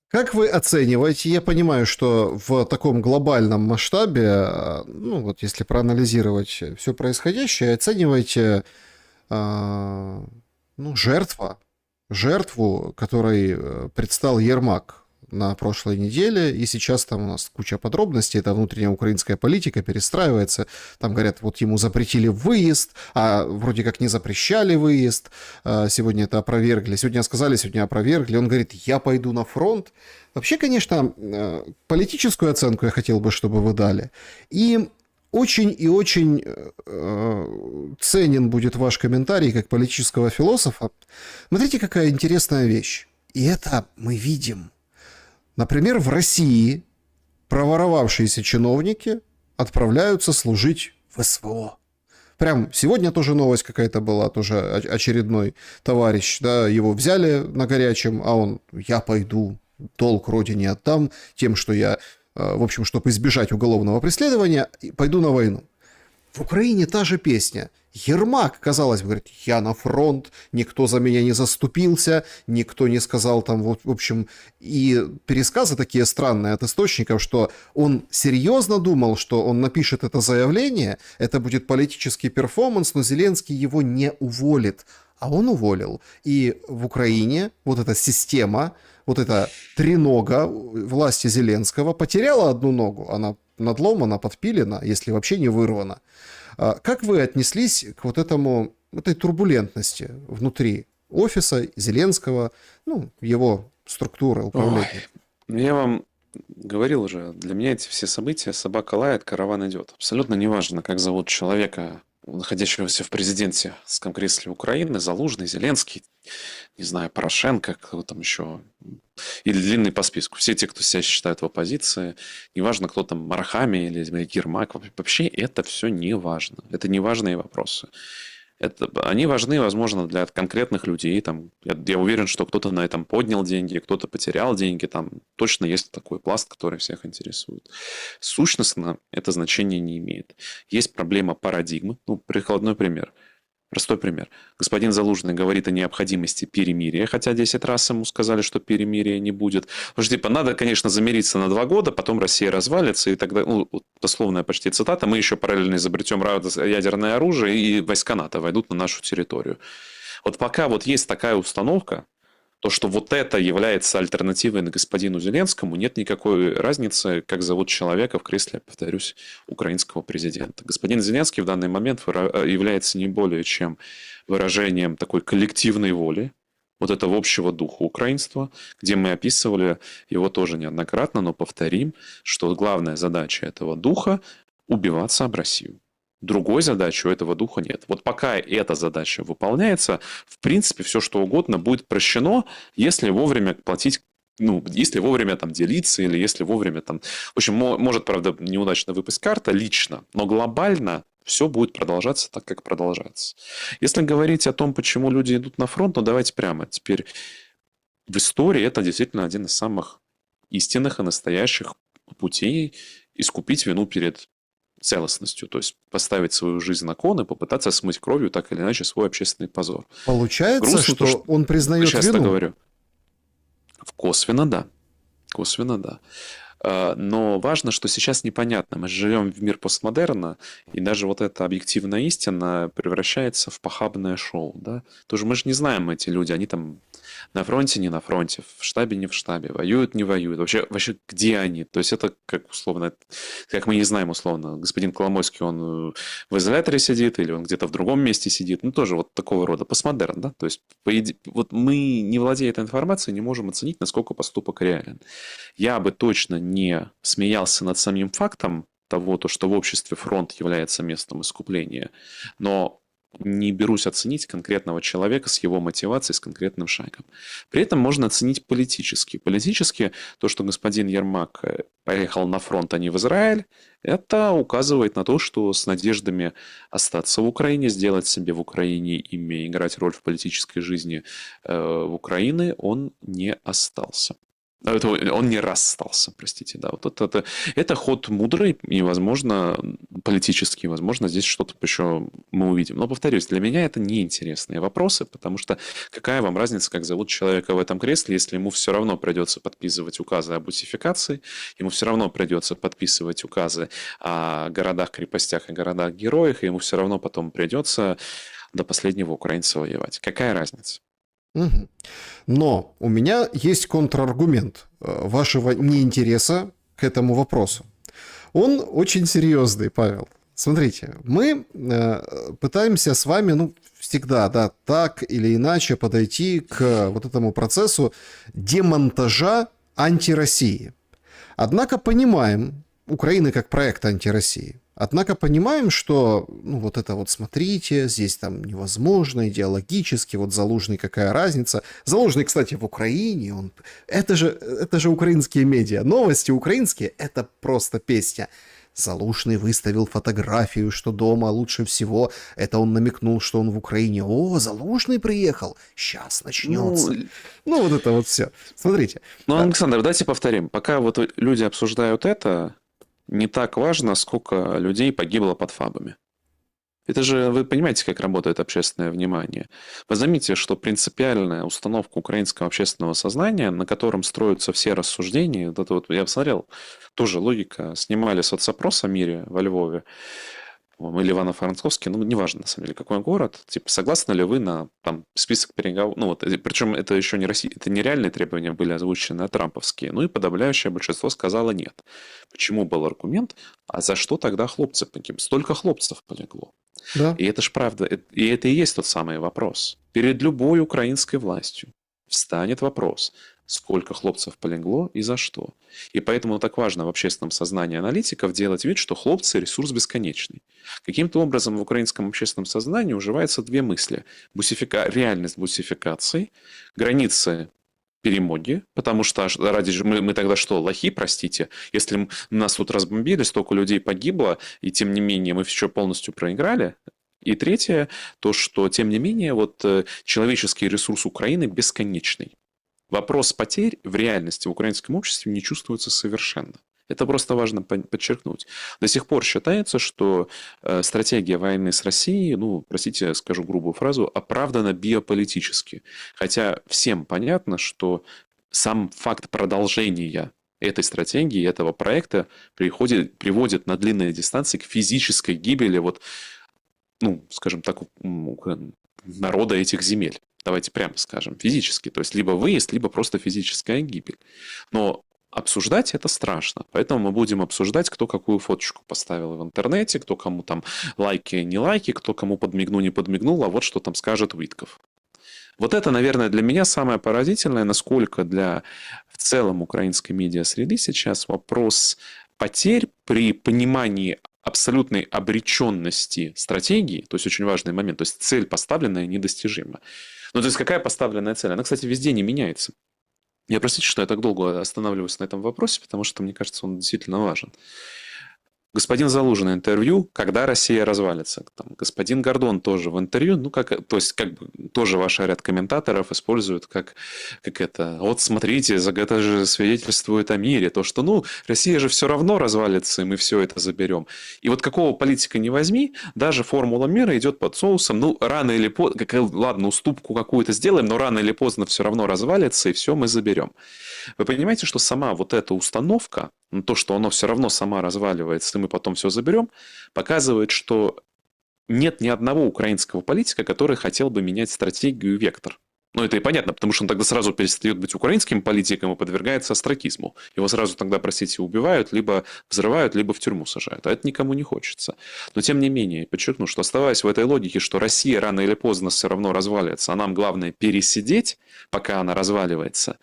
Как вы оцениваете, я понимаю, что в таком глобальном масштабе, ну вот если проанализировать все происходящее, оцениваете, а, ну, жертву, которой предстал Ермак на прошлой неделе, и сейчас там у нас куча подробностей, это внутренняя украинская политика перестраивается, там говорят, вот ему запретили выезд, а вроде как не запрещали выезд, сегодня это опровергли, сегодня сказали, сегодня опровергли, он говорит, я пойду на фронт. Вообще, конечно, политическую оценку я хотел бы, чтобы вы дали, и очень и очень ценен будет ваш комментарий как политического философа. Смотрите, какая интересная вещь. И это мы видим. Например, в России проворовавшиеся чиновники отправляются служить в СВО. Прям сегодня тоже новость какая-то была, тоже очередной товарищ, да, его взяли на горячем, а он, я пойду, долг родине отдам тем, что я, в общем, чтобы избежать уголовного преследования, пойду на войну. В Украине та же песня. Ермак, казалось бы, говорит, я на фронт, никто за меня не заступился, никто не сказал там, вот, в общем, и пересказы такие странные от источников, что он серьезно думал, что он напишет это заявление, это будет политический перформанс, но Зеленский его не уволит, а он уволил. И в Украине вот эта система, вот эта тренога власти Зеленского потеряла одну ногу, она надломана, подпилена, если вообще не вырвана. Как вы отнеслись к вот этой турбулентности внутри офиса Зеленского, ну, его структуры Ой, управления? ну я вам говорил уже, для меня эти все события собака лает, караван идет. Абсолютно неважно, как зовут человека, находящегося в президентском кресле Украины, Залужный, Зеленский, не знаю, Порошенко, кто там еще, или длинный по списку. Все те, кто себя считают в оппозиции, неважно, кто там, Мархами или Ермак, вообще это все не важно. Это не важные вопросы. Они важны, возможно, для конкретных людей. Там, я уверен, что кто-то на этом поднял деньги, кто-то потерял деньги. Там точно есть такой пласт, который всех интересует. Сущностно это значение не имеет. Есть проблема парадигмы. Ну, прикладной пример. Простой пример. Господин Залужный говорит о необходимости перемирия, хотя 10 раз ему сказали, что перемирия не будет. Потому что, типа, надо, конечно, замириться на 2 года, потом Россия развалится, и тогда, ну, дословная почти цитата, мы еще параллельно изобретем ядерное оружие, и войска НАТО войдут на нашу территорию. Вот пока вот есть такая установка, то, что вот это является альтернативой на господину Зеленскому, нет никакой разницы, как зовут человека в кресле, повторюсь, украинского президента. Господин Зеленский в данный момент является не более чем выражением такой коллективной воли, вот этого общего духа украинства, где мы описывали его тоже неоднократно, но повторим, что главная задача этого духа – убиваться об Россию. Другой задачи у этого духа нет. Вот пока эта задача выполняется, в принципе, все что угодно будет прощено, если вовремя платить, ну, если вовремя там делиться, или если вовремя там... В общем, может, правда, неудачно выпасть карта лично, но глобально все будет продолжаться так, как продолжается. Если говорить о том, почему люди идут на фронт, ну, давайте прямо. Теперь в истории это действительно один из самых истинных и настоящих путей искупить вину перед целостностью, то есть поставить свою жизнь на кон и попытаться смыть кровью так или иначе свой общественный позор. Получается, Грустно то, что что он признает часто вину. говорю. Косвенно да. Косвенно да. Но важно, что сейчас непонятно. Мы живем в мир постмодерна, и даже вот эта объективная истина превращается в похабное шоу. Да? Тоже мы же не знаем, эти люди, они там на фронте, не на фронте, в штабе, не в штабе, воюют, не воюют. Вообще где они? То есть это как условно, как мы не знаем условно, господин Коломойский, он в изоляторе сидит или он где-то в другом месте сидит. Ну, тоже вот такого рода постмодерн, да? То есть вот мы, не владея этой информацией, не можем оценить, насколько поступок реален. Я бы точно не смеялся над самим фактом того, то, что в обществе фронт является местом искупления, но не берусь оценить конкретного человека с его мотивацией, с конкретным шагом. При этом можно оценить политически. Политически то, что господин Ермак поехал на фронт, а не в Израиль, это указывает на то, что с надеждами остаться в Украине, сделать себе в Украине имя, играть роль в политической жизни в Украине, он не остался. Он не расстался, простите, да. Вот это ход мудрый и, возможно, политический, возможно, здесь что-то еще мы увидим. Но, повторюсь, для меня это неинтересные вопросы, потому что какая вам разница, как зовут человека в этом кресле, если ему все равно придется подписывать указы о бусификации, ему все равно придется подписывать указы о городах-крепостях и городах-героях, и ему все равно потом придется до последнего украинца воевать. Какая разница? Мгм. Но у меня есть контраргумент вашего неинтереса к этому вопросу. Он очень серьезный, Павел. Смотрите, мы пытаемся с вами, ну, всегда, да, так или иначе подойти к вот этому процессу демонтажа антироссии. Однако понимаем, Украины как проект антироссии. Однако понимаем, что, ну, вот это вот, смотрите, здесь там невозможно идеологически, вот Залужный, какая разница. Залужный, кстати, в Украине, это же украинские медиа. Новости украинские, это просто песня. Залужный выставил фотографию, что дома лучше всего. Это он намекнул, что он в Украине. О, Залужный приехал, сейчас начнется. Ну, вот это вот все. Смотрите. Ну, Александр, давайте повторим. Пока вот люди обсуждают это, не так важно, сколько людей погибло под ФАБами. Это же, вы понимаете, как работает общественное внимание. Вы заметите, что принципиальная установка украинского общественного сознания, на котором строятся все рассуждения, вот это вот, я посмотрел, тоже логика, снимали соцопрос о мире во Львове, или Ивано-Франковске, ну, неважно, на самом деле, какой город, типа, согласны ли вы на там, список переговоров, ну, вот, причем это еще не Россия, это не реальные требования были озвучены, а трамповские, ну, и подавляющее большинство сказало нет. Почему был аргумент, а за что тогда хлопцы погибли? Столько хлопцев полегло. Да. И это ж правда, и это и есть тот самый вопрос. Перед любой украинской властью встанет вопрос, сколько хлопцев полегло и за что. И поэтому так важно в общественном сознании аналитиков делать вид, что хлопцы – ресурс бесконечный. Каким-то образом в украинском общественном сознании уживаются две мысли. Реальность бусификации, границы перемоги, потому что мы тогда что, лохи, простите? Если нас тут разбомбили, столько людей погибло, и тем не менее мы еще полностью проиграли. И третье, то, что тем не менее вот человеческий ресурс Украины бесконечный. Вопрос потерь в реальности в украинском обществе не чувствуется совершенно. Это просто важно подчеркнуть. До сих пор считается, что стратегия войны с Россией, ну, простите, скажу грубую фразу, оправдана биополитически. Хотя всем понятно, что сам факт продолжения этой стратегии, этого проекта приводит на длинные дистанции к физической гибели, вот, ну, скажем так, народа этих земель. Давайте прямо скажем, физически. То есть, либо выезд, либо просто физическая гибель. Но обсуждать это страшно. Поэтому мы будем обсуждать, кто какую фоточку поставил в интернете, кто кому там лайки, не лайки, кто кому подмигнул, не подмигнул, а вот что там скажет Уитков. Вот это, наверное, для меня самое поразительное, насколько для в целом украинской медиа-среды сейчас вопрос потерь при понимании абсолютной обреченности стратегии, то есть очень важный момент, то есть цель поставленная недостижима. Ну, то есть какая поставленная цель? Она, кстати, везде не меняется. Я, простите, что я так долго останавливаюсь на этом вопросе, потому что, мне кажется, он действительно важен. Господин Залужный интервью, когда Россия развалится. Там, господин Гордон тоже в интервью, ну, то есть, как бы, тоже ваш ряд комментаторов используют как это. Вот смотрите, это же свидетельствует о мире. То, что, ну, Россия же все равно развалится, и мы все это заберем. И вот какого политика не возьми, даже формула мира идет под соусом, ну, рано или поздно, ладно, уступку какую-то сделаем, но рано или поздно все равно развалится, и все мы заберем. Вы понимаете, что сама вот эта установка, то, что оно все равно сама разваливается, и мы потом все заберем, показывает, что нет ни одного украинского политика, который хотел бы менять стратегию и вектор. Ну, это и понятно, потому что он тогда сразу перестает быть украинским политиком и подвергается остракизму. Его сразу тогда, простите, убивают, либо взрывают, либо в тюрьму сажают. А это никому не хочется. Но, тем не менее, подчеркну, что оставаясь в этой логике, что Россия рано или поздно все равно развалится, а нам главное пересидеть, пока она разваливается,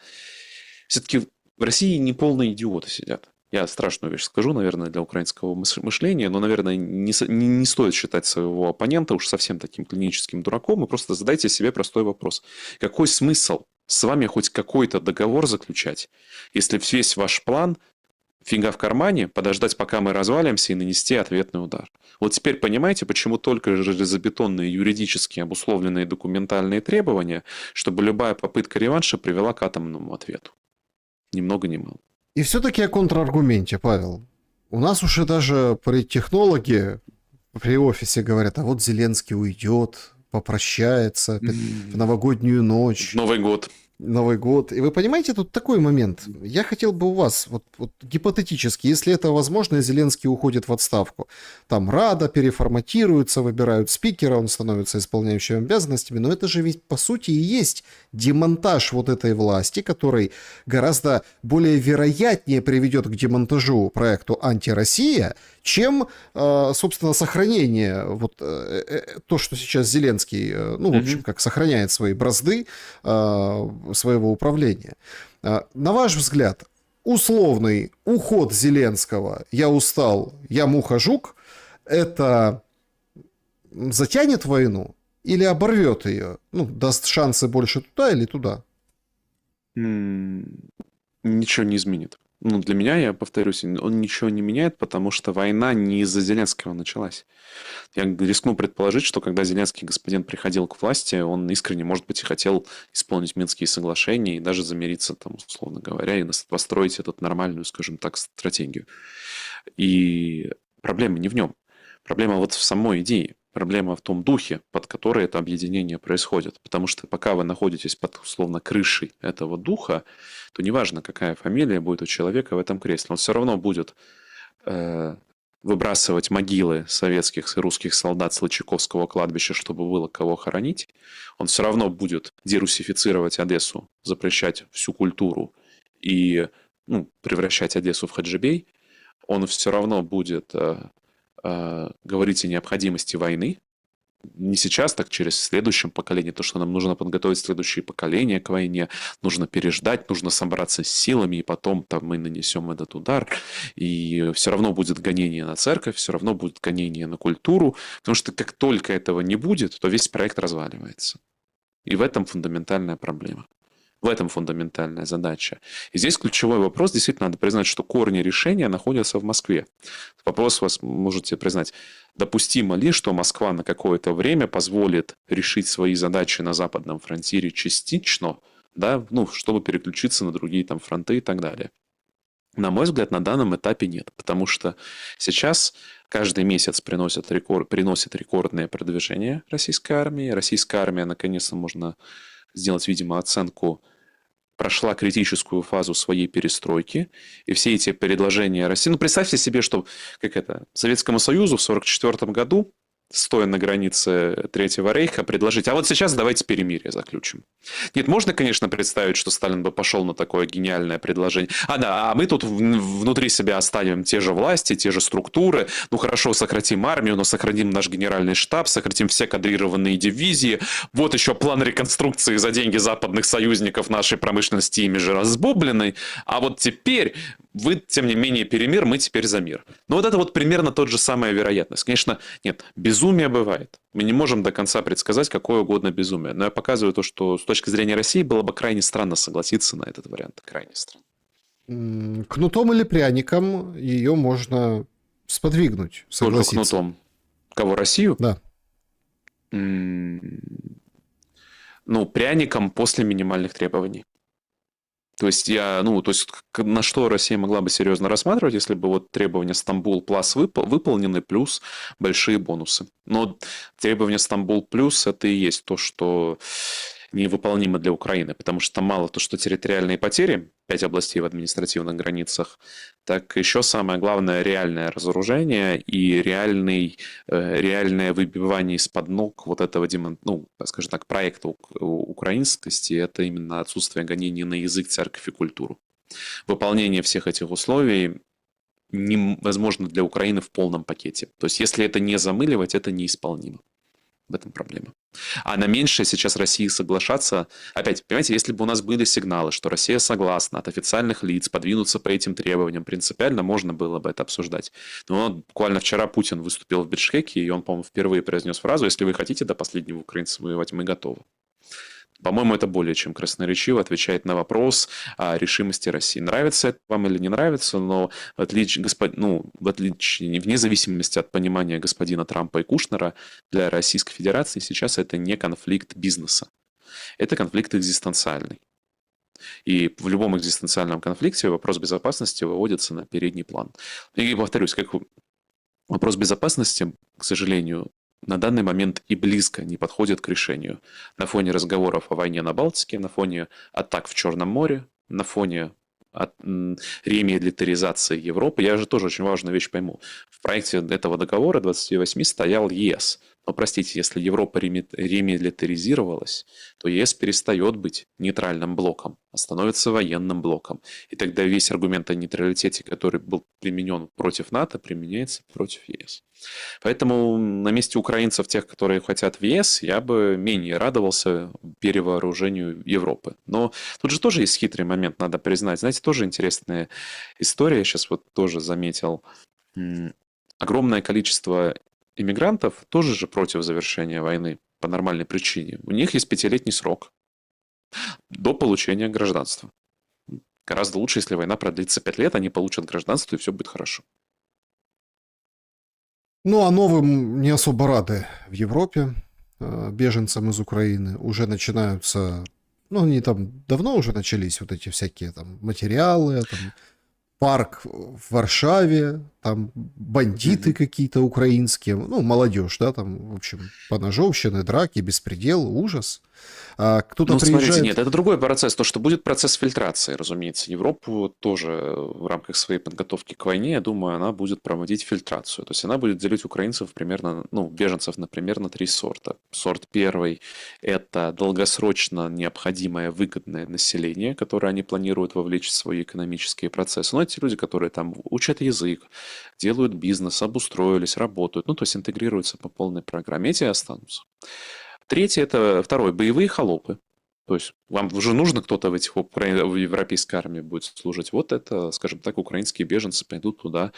все-таки в России не полные идиоты сидят. Я страшную вещь скажу, наверное, для украинского мышления, но, наверное, не стоит считать своего оппонента уж совсем таким клиническим дураком, и просто задайте себе простой вопрос. Какой смысл с вами хоть какой-то договор заключать, если весь ваш план фига в кармане, подождать, пока мы развалимся, и нанести ответный удар? Вот теперь понимаете, почему только железобетонные юридически обусловленные документальные требования, чтобы любая попытка реванша привела к атомному ответу. Ни много ни мало. И все-таки о контраргументе, Павел. У нас уже даже политтехнологи при офисе говорят, а вот Зеленский уйдет, попрощается в новогоднюю ночь. Новый год. Новый год. И вы понимаете, тут такой момент. Я хотел бы у вас, вот гипотетически, если это возможно, и Зеленский уходит в отставку, там Рада переформатируется, выбирают спикера, он становится исполняющим обязанностями, но это же ведь по сути и есть демонтаж вот этой власти, который гораздо более вероятнее приведет к демонтажу проекту «Антироссия», чем, собственно, сохранение, вот то, что сейчас Зеленский, ну, в общем, как сохраняет свои бразды своего управления. На ваш взгляд, условный уход Зеленского «я устал, я муха-жук» это затянет войну или оборвет ее? Ну, даст шансы больше туда или туда? Ничего не изменит. Ну, для меня, я повторюсь, он ничего не меняет, потому что война не из-за Зеленского началась. Я рискну предположить, что когда Зеленский господин приходил к власти, он искренне, может быть, и хотел исполнить Минские соглашения и даже замириться, там, условно говоря, и построить эту нормальную, скажем так, стратегию. И проблема не в нем. Проблема вот в самой идее. Проблема в том духе, под который это объединение происходит. Потому что пока вы находитесь под, условно, крышей этого духа, то неважно, какая фамилия будет у человека в этом кресле, он все равно будет выбрасывать могилы советских и русских солдат с Лычаковского кладбища, чтобы было кого хоронить. Он все равно будет дерусифицировать Одессу, запрещать всю культуру и превращать Одессу в Хаджибей. Он все равно будет говорить о необходимости войны. Не сейчас, так через следующее поколение. То, что нам нужно подготовить следующее поколение к войне. Нужно переждать, нужно собраться с силами, и потом там мы нанесем этот удар. И все равно будет гонение на церковь, все равно будет гонение на культуру. Потому что как только этого не будет, то весь проект разваливается. И в этом фундаментальная проблема. В этом фундаментальная задача. И здесь ключевой вопрос. Действительно, надо признать, что корни решения находятся в Москве. Вопрос вас можете признать. Допустимо ли, что Москва на какое-то время позволит решить свои задачи на Западном фронтире частично, да, чтобы переключиться на другие там фронты и так далее? На мой взгляд, на данном этапе нет. Потому что сейчас каждый месяц приносит рекордное продвижение российской армии. Российская армия, наконец-то, можно сделать, видимо, оценку, прошла критическую фазу своей перестройки, и все эти предложения России... представьте себе, что Советскому Союзу в 1944 году, стоя на границе Третьего Рейха, предложить, а вот сейчас давайте перемирие заключим. Нет, можно, конечно, представить, что Сталин бы пошел на такое гениальное предложение. А мы тут внутри себя оставим те же власти, те же структуры. Хорошо, сократим армию, но сохраним наш генеральный штаб, сократим все кадрированные дивизии. Вот еще план реконструкции за деньги западных союзников нашей промышленности ими же разбубленной. А вот теперь вы, тем не менее, перемир, мы теперь за мир. Но вот это вот примерно тот же самая вероятность. Конечно, нет, безумие бывает. Мы не можем до конца предсказать какое угодно безумие. Но я показываю то, что с точки зрения России было бы крайне странно согласиться на этот вариант. Крайне странно. Кнутом или пряником ее можно сподвигнуть, согласиться. Только кнутом. Кого, Россию? Да. Пряником после минимальных требований. То есть на что Россия могла бы серьезно рассматривать, если бы вот требования Стамбул Плюс выполнены, плюс большие бонусы. Но требования Стамбул Плюс это и есть то, что невыполнимо для Украины, потому что там мало то, что территориальные потери, 5 областей в административных границах, так еще самое главное реальное разоружение и реальное выбивание из-под ног вот этого, скажем так, проекта украинскости, это именно отсутствие гонений на язык, церковь и культуру. Выполнение всех этих условий невозможно для Украины в полном пакете. То есть, если это не замыливать, это неисполнимо. В этом проблема. А на меньшее сейчас России соглашаться... Опять, понимаете, если бы у нас были сигналы, что Россия согласна от официальных лиц подвинуться по этим требованиям, принципиально можно было бы это обсуждать. Но буквально вчера Путин выступил в Бишкеке, и он, по-моему, впервые произнес фразу: «Если вы хотите до последнего украинцев воевать, мы готовы». По-моему, это более чем красноречиво отвечает на вопрос о решимости России. Нравится это вам или не нравится, но вне зависимости от понимания господина Трампа и Кушнера, для Российской Федерации сейчас это не конфликт бизнеса. Это конфликт экзистенциальный. И в любом экзистенциальном конфликте вопрос безопасности выводится на передний план. И повторюсь, как вопрос безопасности, к сожалению, на данный момент и близко не подходит к решению. На фоне разговоров о войне на Балтике, на фоне атак в Черном море, на фоне ремилитаризации Европы. Я же тоже очень важную вещь пойму. В проекте этого договора 28 стоял ЕС. Но, простите, если Европа ремилитаризировалась, то ЕС перестает быть нейтральным блоком, а становится военным блоком. И тогда весь аргумент о нейтралитете, который был применен против НАТО, применяется против ЕС. Поэтому на месте украинцев, тех, которые хотят в ЕС, я бы менее радовался перевооружению Европы. Но тут же тоже есть хитрый момент, надо признать. Знаете, тоже интересная история. Я сейчас вот тоже заметил. Огромное количество иммигрантов тоже же против завершения войны по нормальной причине. У них есть 5-летний срок до получения гражданства. Гораздо лучше, если война продлится 5 лет, они получат гражданство, и все будет хорошо. Ну, а новым не особо рады в Европе, беженцам из Украины. Уже начинаются, ну, они там давно уже начались, вот эти всякие там материалы, там, парк в Варшаве, там бандиты какие-то украинские, ну, молодежь, да, там, в общем, поножовщины, драки, беспредел, ужас. А кто-то приезжает... Смотрите, нет, это другой процесс. То, что будет процесс фильтрации, разумеется. Европу тоже в рамках своей подготовки к войне, я думаю, она будет проводить фильтрацию. То есть она будет делить украинцев примерно, ну, беженцев, например, на 3 сорта. Сорт первый – это долгосрочно необходимое выгодное население, которое они планируют вовлечь в свои экономические процессы. Но эти люди, которые там учат язык, делают бизнес, обустроились, работают, ну, то есть интегрируются по полной программе, эти останутся. Третье – это второй – боевые холопы. То есть вам уже нужно кто-то в европейской армии будет служить. Вот это, скажем так, украинские беженцы пойдут туда.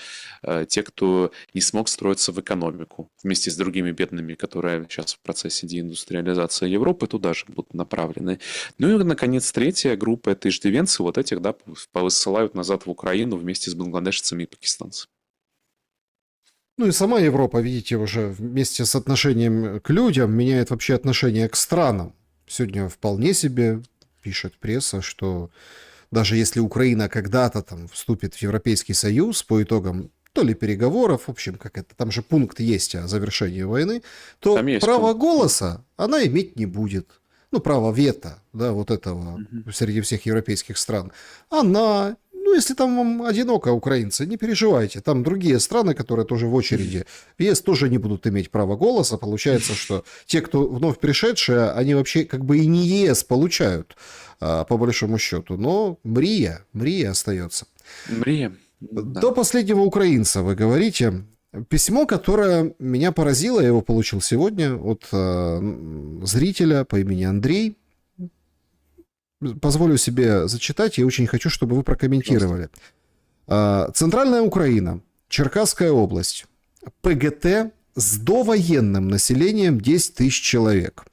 Те, кто не смог строиться в экономику вместе с другими бедными, которые сейчас в процессе деиндустриализации Европы, туда же будут направлены. Ну и, наконец, третья группа – это иждивенцы. Вот этих, да, повысылают назад в Украину вместе с бангладешцами и пакистанцами. Ну и сама Европа, видите, уже вместе с отношением к людям меняет вообще отношение к странам. Сегодня вполне себе пишет пресса, что даже если Украина когда-то там вступит в Европейский Союз по итогам то ли переговоров, в общем, как это, там же пункт есть о завершении войны, то право голоса она иметь не будет. Ну, право вето, да, вот этого среди всех европейских стран. Она... Ну, если там вам одиноко, украинцы, не переживайте. Там другие страны, которые тоже в очереди в ЕС, тоже не будут иметь права голоса. Получается, что те, кто вновь пришедшие, они вообще как бы и не ЕС получают, по большому счету. Но мрия остается. Мрия. Да. До последнего украинца, вы говорите. Письмо, которое меня поразило, я его получил сегодня от зрителя по имени Андрей. Позволю себе зачитать, я очень хочу, чтобы вы прокомментировали. Центральная Украина, Черкасская область, ПГТ с довоенным населением 10 тысяч человек.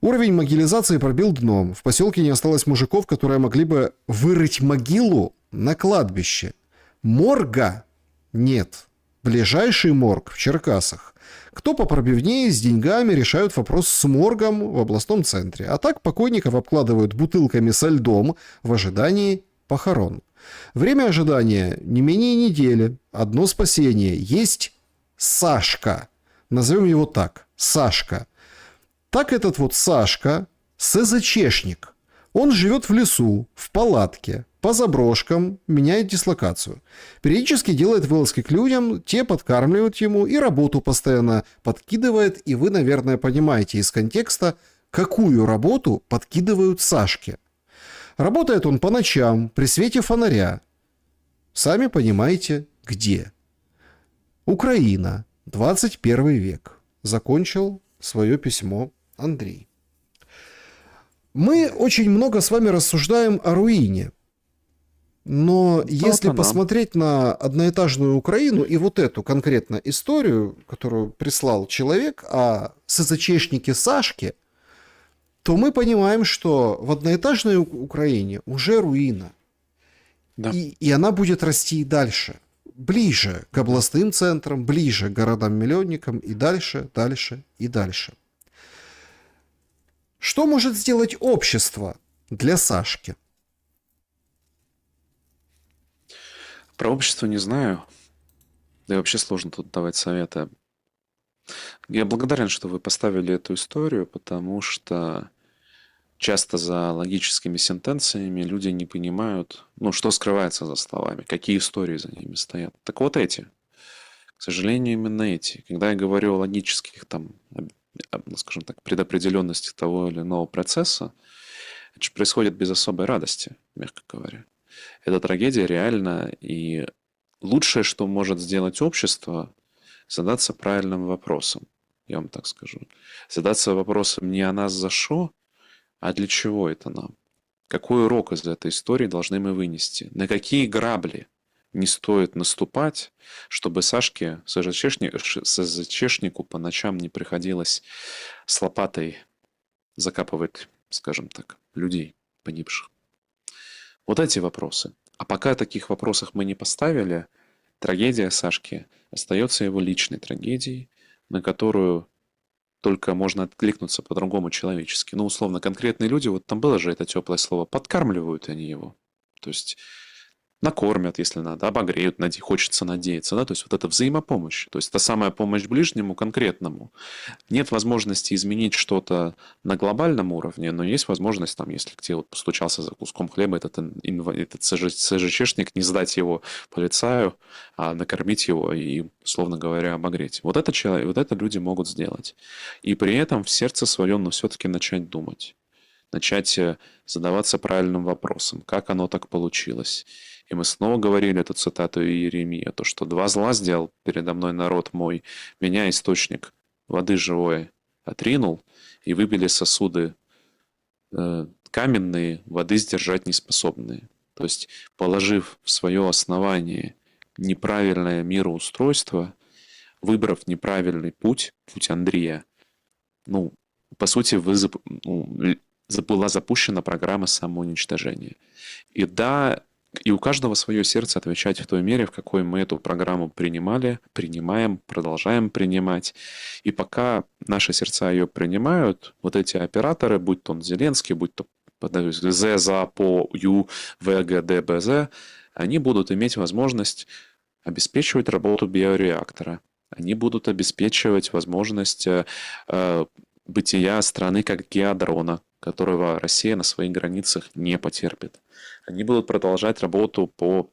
Уровень могилизации пробил дном. В поселке не осталось мужиков, которые могли бы вырыть могилу на кладбище. Морга нет. Ближайший морг в Черкасах. Кто попробивнее с деньгами решают вопрос с моргом в областном центре. А так покойников обкладывают бутылками со льдом в ожидании похорон. Время ожидания не менее недели. Одно спасение. Есть Сашка. Назовем его так. Сашка. Так этот вот Сашка СЗЧшник. Он живет в лесу, в палатке, по заброшкам, меняет дислокацию. Периодически делает вылазки к людям, те подкармливают ему и работу постоянно подкидывает. И вы, наверное, понимаете из контекста, какую работу подкидывают Сашке. Работает он по ночам, при свете фонаря. Сами понимаете, где. Украина, 21 век. Закончил свое письмо Андрей. Мы очень много с вами рассуждаем о руине. Но если посмотреть на одноэтажную Украину и вот эту конкретно историю, которую прислал человек о СЗЧшнике Сашке, то мы понимаем, что в одноэтажной Украине уже руина. Да. И она будет расти и дальше. Ближе к областным центрам, ближе к городам-миллионникам и дальше, дальше и дальше. Что может сделать общество для Сашки? Про общество не знаю. Да и вообще сложно тут давать советы. Я благодарен, что вы поставили эту историю, потому что часто за логическими сентенциями люди не понимают, ну, что скрывается за словами, какие истории за ними стоят. Так вот эти. К сожалению, именно эти. Когда я говорю о логических, там, ну, скажем так, предопределенности того или иного процесса, это же происходит без особой радости, мягко говоря. Эта трагедия реальна, и лучшее, что может сделать общество, задаться правильным вопросом, я вам так скажу. Задаться вопросом не «а нас за шо?», а «для чего это нам?». Какой урок из этой истории должны мы вынести? На какие грабли не стоит наступать, чтобы Сашке, СЗЧшнику по ночам не приходилось с лопатой закапывать, скажем так, людей погибших? Вот эти вопросы. А пока таких вопросов мы не поставили, трагедия Сашки остается его личной трагедией, на которую только можно откликнуться по-другому человечески. Ну, условно, конкретные люди, вот там было же это теплое слово, подкармливают они его. То есть накормят, если надо, обогреют, хочется надеяться, да, то есть вот это взаимопомощь, то есть та самая помощь ближнему конкретному. Нет возможности изменить что-то на глобальном уровне, но есть возможность, там, если к тебе вот постучался за куском хлеба этот СЖЧшник, не сдать его полицаю, а накормить его и, условно говоря, обогреть. Вот это, человек, вот это люди могут сделать. И при этом в сердце своем, но все-таки начать думать. Начать задаваться правильным вопросом, как оно так получилось. И мы снова говорили эту цитату Иеремия, то, что «два зла сделал передо мной народ мой, меня источник воды живой отринул, и выбили сосуды каменные, воды сдержать неспособные». То есть, положив в свое основание неправильное мироустройство, выбрав неправильный путь Андрея, ну, по сути, была запущена программа самоуничтожения. И да, и у каждого свое сердце отвечать в той мере, в какой мы эту программу принимали, принимаем, продолжаем принимать. И пока наши сердца ее принимают, вот эти операторы, будь то он Зеленский, будь то З, За, По, Ю, В, Г, Д, Б, З, они будут иметь возможность обеспечивать работу биореактора. Они будут обеспечивать возможность бытия страны как геодрона, которого Россия на своих границах не потерпит. Они будут продолжать работу по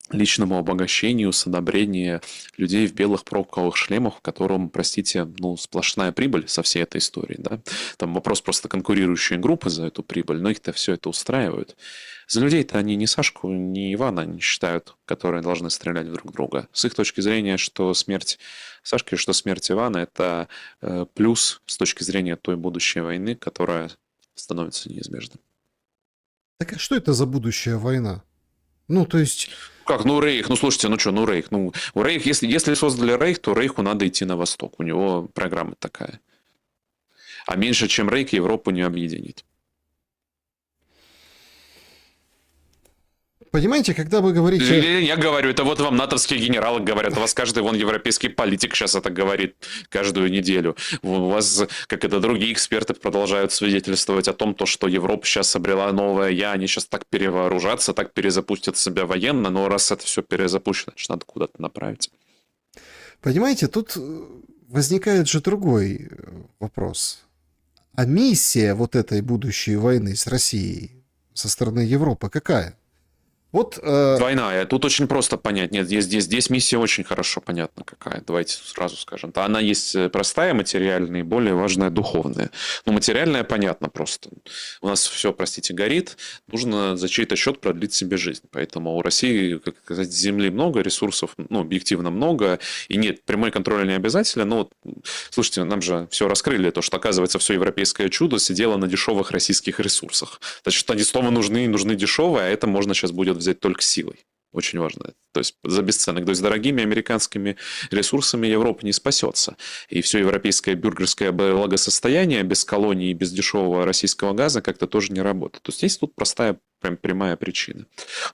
личному обогащению с одобрения людей в белых пробковых шлемах, в котором, простите, ну, сплошная прибыль со всей этой истории. Да? Там вопрос просто конкурирующие группы за эту прибыль, но их-то все это устраивают. За людей-то они ни Сашку, ни Ивана не считают, которые должны стрелять друг в друга. С их точки зрения, что смерть Сашки, что смерть Ивана – это плюс с точки зрения той будущей войны, которая становится неизбежной. Так а что это за будущая война? Ну, то есть... Как, ну Рейх, ну слушайте, ну что, ну Рейх, ну у Рейх, если создали Рейх, то Рейху надо идти на восток, у него программа такая. А меньше, чем Рейх, Европу не объединит. Понимаете, когда вы говорите... Я говорю, это вот вам натовские генералы говорят, у вас каждый вон европейский политик сейчас это говорит каждую неделю. У вас, как это, другие эксперты продолжают свидетельствовать о том, то, что Европа сейчас обрела новое я, они сейчас так перевооружатся, так перезапустят себя военно, но раз это все перезапущено, значит, надо куда-то направить. Понимаете, тут возникает же другой вопрос. А миссия вот этой будущей войны с Россией со стороны Европы какая? Вот, Двойная. Тут очень просто понять. Нет, здесь миссия очень хорошо понятна какая. Давайте сразу скажем. Она есть простая, материальная и более важная духовная. Но материальная понятно просто. У нас все, простите, горит. Нужно за чей-то счет продлить себе жизнь. Поэтому у России, как сказать, земли много, ресурсов, ну, объективно много. И нет, прямой контроль не обязательно. Но вот, слушайте, нам же все раскрыли, то, что, оказывается, все европейское чудо сидело на дешевых российских ресурсах. Значит, они снова нужны дешевые, а это можно сейчас будет взять только силой. Очень важно. То есть за бесценок. То есть дорогими американскими ресурсами Европа не спасется. И все европейское бюргерское благосостояние без колоний и без дешевого российского газа как-то тоже не работает. То есть есть тут простая прямая причина.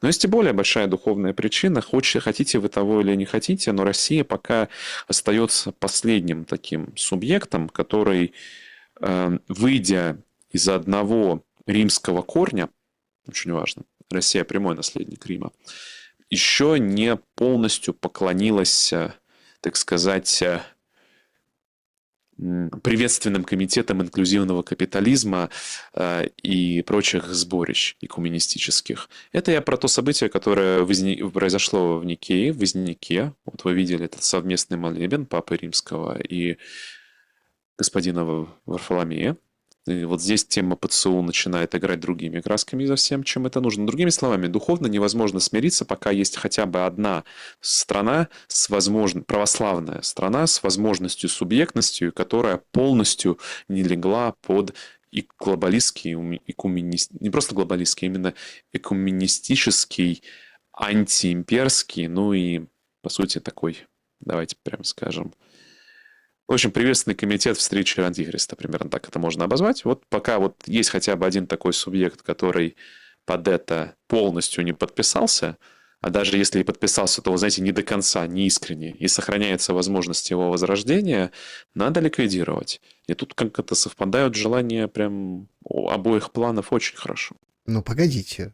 Но есть и более большая духовная причина. Хотите вы того или не хотите, но Россия пока остается последним таким субъектом, который, выйдя из одного римского корня, очень важно, Россия прямой наследник Рима, еще не полностью поклонилась, так сказать, приветственным комитетам инклюзивного капитализма и прочих сборищ экуменистических. Это я про то событие, которое произошло в Никее, в Вознике. Вот вы видели этот совместный молебен Папы Римского и господина Варфоломея. И вот здесь тема ПЦУ начинает играть другими красками за всем, чем это нужно. Другими словами, духовно невозможно смириться, пока есть хотя бы одна страна, православная страна с возможностью субъектностью, которая полностью не легла под и глобалистский, не просто глобалистский, а именно экуменистический, антиимперский, ну и, по сути, такой, давайте прямо скажем, в общем, приветственный комитет встречи Антихриста, примерно так это можно обозвать. Вот пока вот есть хотя бы один такой субъект, который под это полностью не подписался, а даже если и подписался, то, вы знаете, не до конца, не искренне, и сохраняется возможность его возрождения, надо ликвидировать. И тут как-то совпадают желания прям обоих планов очень хорошо. Ну, погодите.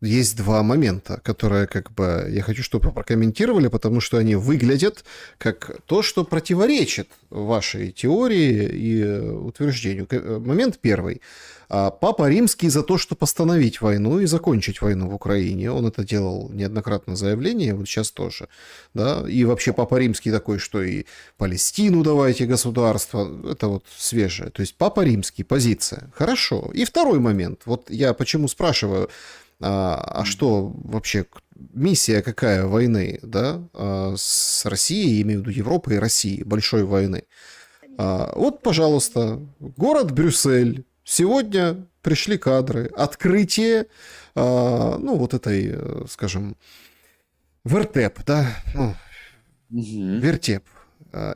Есть два момента, которые как бы я хочу, чтобы вы прокомментировали, потому что они выглядят как то, что противоречит вашей теории и утверждению. Момент первый. Папа Римский за то, что постановить войну и закончить войну в Украине. Он это делал неоднократно заявление, вот сейчас тоже. Да? И вообще Папа Римский такой, что и Палестину давайте государство. Это вот свежее. То есть Папа Римский, позиция. Хорошо. И второй момент. Вот я почему спрашиваю, а что вообще миссия какая войны, да, с Россией, я имею в виду Европы и России, большой войны. Вот, пожалуйста, город Брюссель. Сегодня пришли кадры. Открытие, ну, вот этой, скажем, вертеп, да, ну, вертеп.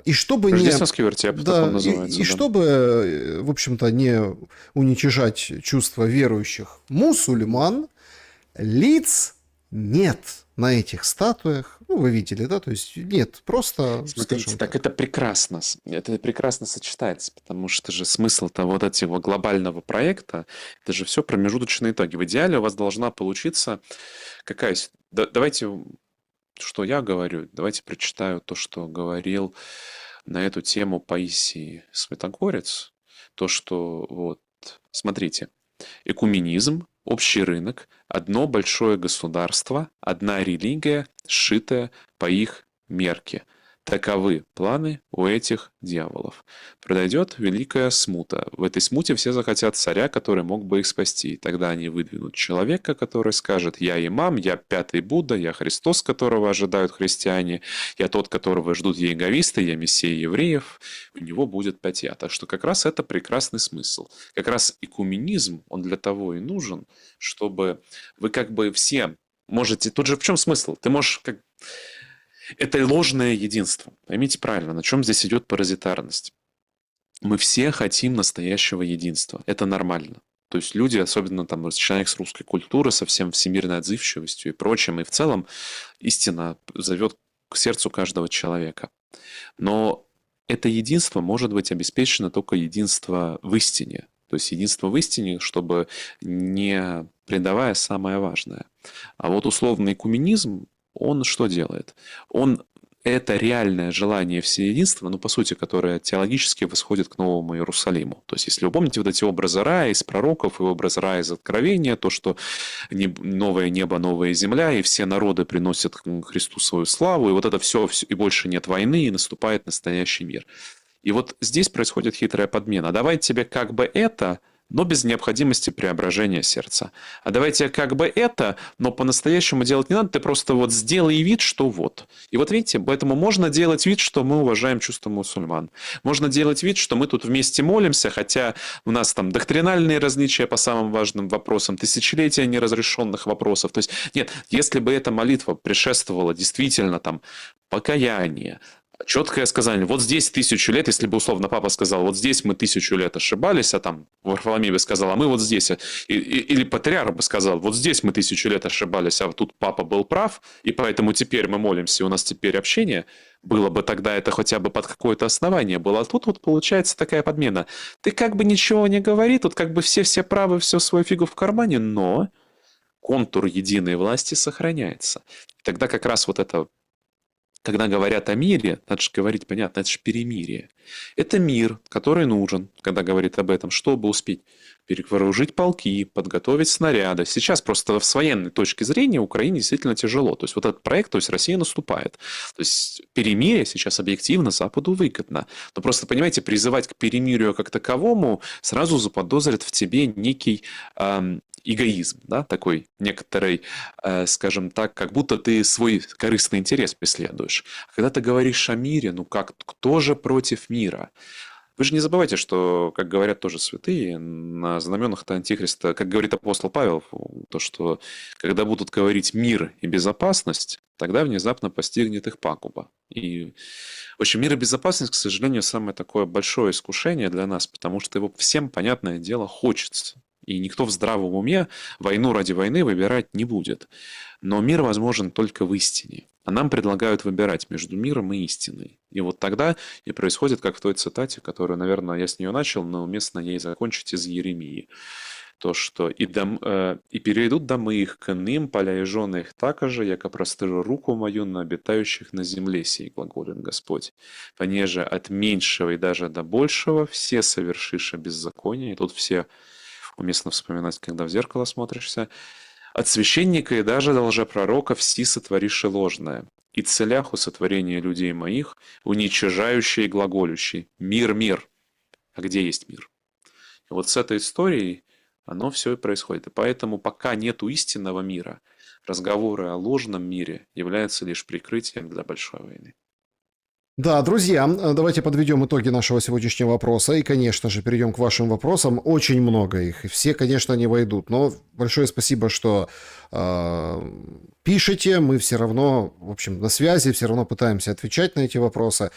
И чтобы Рождественский вертеп, да, так он называется. И чтобы, в общем-то, не уничижать чувства верующих мусульман, лиц нет на этих статуях. Ну, вы видели, да? То есть нет, просто... Смотрите, так это прекрасно. Это прекрасно сочетается, потому что же смысл-то вот этого глобального проекта, это же все промежуточные итоги. В идеале у вас должна получиться какая... Давайте, что я говорю, давайте прочитаю то, что говорил на эту тему Паисий Святогорец. То, что вот, смотрите, экуменизм, общий рынок, одно большое государство, одна религия, сшитая по их мерке. Таковы планы у этих дьяволов. Произойдет великая смута. В этой смуте все захотят царя, который мог бы их спасти. И тогда они выдвинут человека, который скажет: я имам, я пятый Будда, я Христос, которого ожидают христиане, я тот, которого ждут иеговисты, я мессия евреев. У него будет 5 я. Так что как раз это прекрасный смысл. Как раз экуменизм, он для того и нужен, чтобы вы как бы все можете... Тут же в чем смысл? Ты можешь как... Это ложное единство. Поймите правильно, на чем здесь идет паразитарность. Мы все хотим настоящего единства. Это нормально. То есть люди, особенно там человек с русской культуры, со всем всемирной отзывчивостью и прочим, и в целом истина зовет к сердцу каждого человека. Но это единство может быть обеспечено только единство в истине. То есть единство в истине, чтобы не предавая самое важное. А вот условный экуменизм, он что делает? Он это реальное желание всеединства, ну, по сути, которое теологически восходит к Новому Иерусалиму. То есть, если вы помните вот эти образы рая из пророков и образ рая из Откровения, то, что новое небо, новая земля, и все народы приносят Христу свою славу, и вот это все, и больше нет войны, и наступает настоящий мир. И вот здесь происходит хитрая подмена. Давай тебе как бы это, но без необходимости преображения сердца. А давайте как бы это, но по-настоящему делать не надо, ты просто вот сделай вид, что вот. И вот видите, поэтому можно делать вид, что мы уважаем чувства мусульман. Можно делать вид, что мы тут вместе молимся, хотя у нас там доктринальные различия по самым важным вопросам, тысячелетия неразрешенных вопросов. То есть, нет, если бы эта молитва предшествовала действительно там покаяние, четкое сказание, вот здесь 1000 лет, если бы условно папа сказал, вот здесь мы 1000 лет ошибались, а там Варфоломей бы сказал, а мы вот здесь, или патриарх бы сказал, вот здесь мы 1000 лет ошибались, а тут папа был прав, и поэтому теперь мы молимся, и у нас теперь общение, было бы тогда это хотя бы под какое-то основание было, а тут вот получается такая подмена. Ты как бы ничего не говори, тут как бы все правы, все свою фигу в кармане, но контур единой власти сохраняется. Тогда как раз вот это, когда говорят о мире, надо же говорить, понятно, это же перемирие. Это мир, который нужен, когда говорит об этом, чтобы успеть перевооружить полки, подготовить снаряды. Сейчас просто с военной точки зрения Украине действительно тяжело. То есть вот этот проект, то есть Россия наступает. То есть перемирие сейчас объективно Западу выгодно. Но просто, понимаете, призывать к перемирию как таковому сразу заподозрят в тебе некий эгоизм, да, такой некоторый, скажем так, как будто ты свой корыстный интерес преследуешь. А когда ты говоришь о мире, ну как, кто же против мира? Вы же не забывайте, что, как говорят тоже святые, на знаменах-то Антихриста, как говорит апостол Павел, то, что когда будут говорить мир и безопасность, тогда внезапно постигнет их пагуба. И, в общем, мир и безопасность, к сожалению, самое такое большое искушение для нас, потому что его всем, понятное дело, хочется. И никто в здравом уме войну ради войны выбирать не будет. Но мир возможен только в истине. А нам предлагают выбирать между миром и истиной. И вот тогда и происходит, как в той цитате, которую, наверное, я с нее начал, но уместно ей закончить из Иеремии. То, что «И перейдут домы их к иным, поля и жены их также, яко простыру руку мою на обитающих на земле сей, глаголит Господь. Понеже от меньшего и даже до большего все совершиша беззаконие». И тут все уместно вспоминать, когда в зеркало смотришься. «От священника и даже до лжепророка все сотворишь ложное, и целях у сотворения людей моих, уничижающий и глаголющий. Мир, мир». А где есть мир? И вот с этой историей оно все и происходит. И поэтому пока нету истинного мира, разговоры о ложном мире являются лишь прикрытием для большой войны. Да, друзья, давайте подведем итоги нашего сегодняшнего вопроса и, конечно же, перейдем к вашим вопросам. Очень много их, и все, конечно, не войдут. Но большое спасибо, что пишете. Мы все равно, в общем, на связи, все равно пытаемся отвечать на эти вопросы.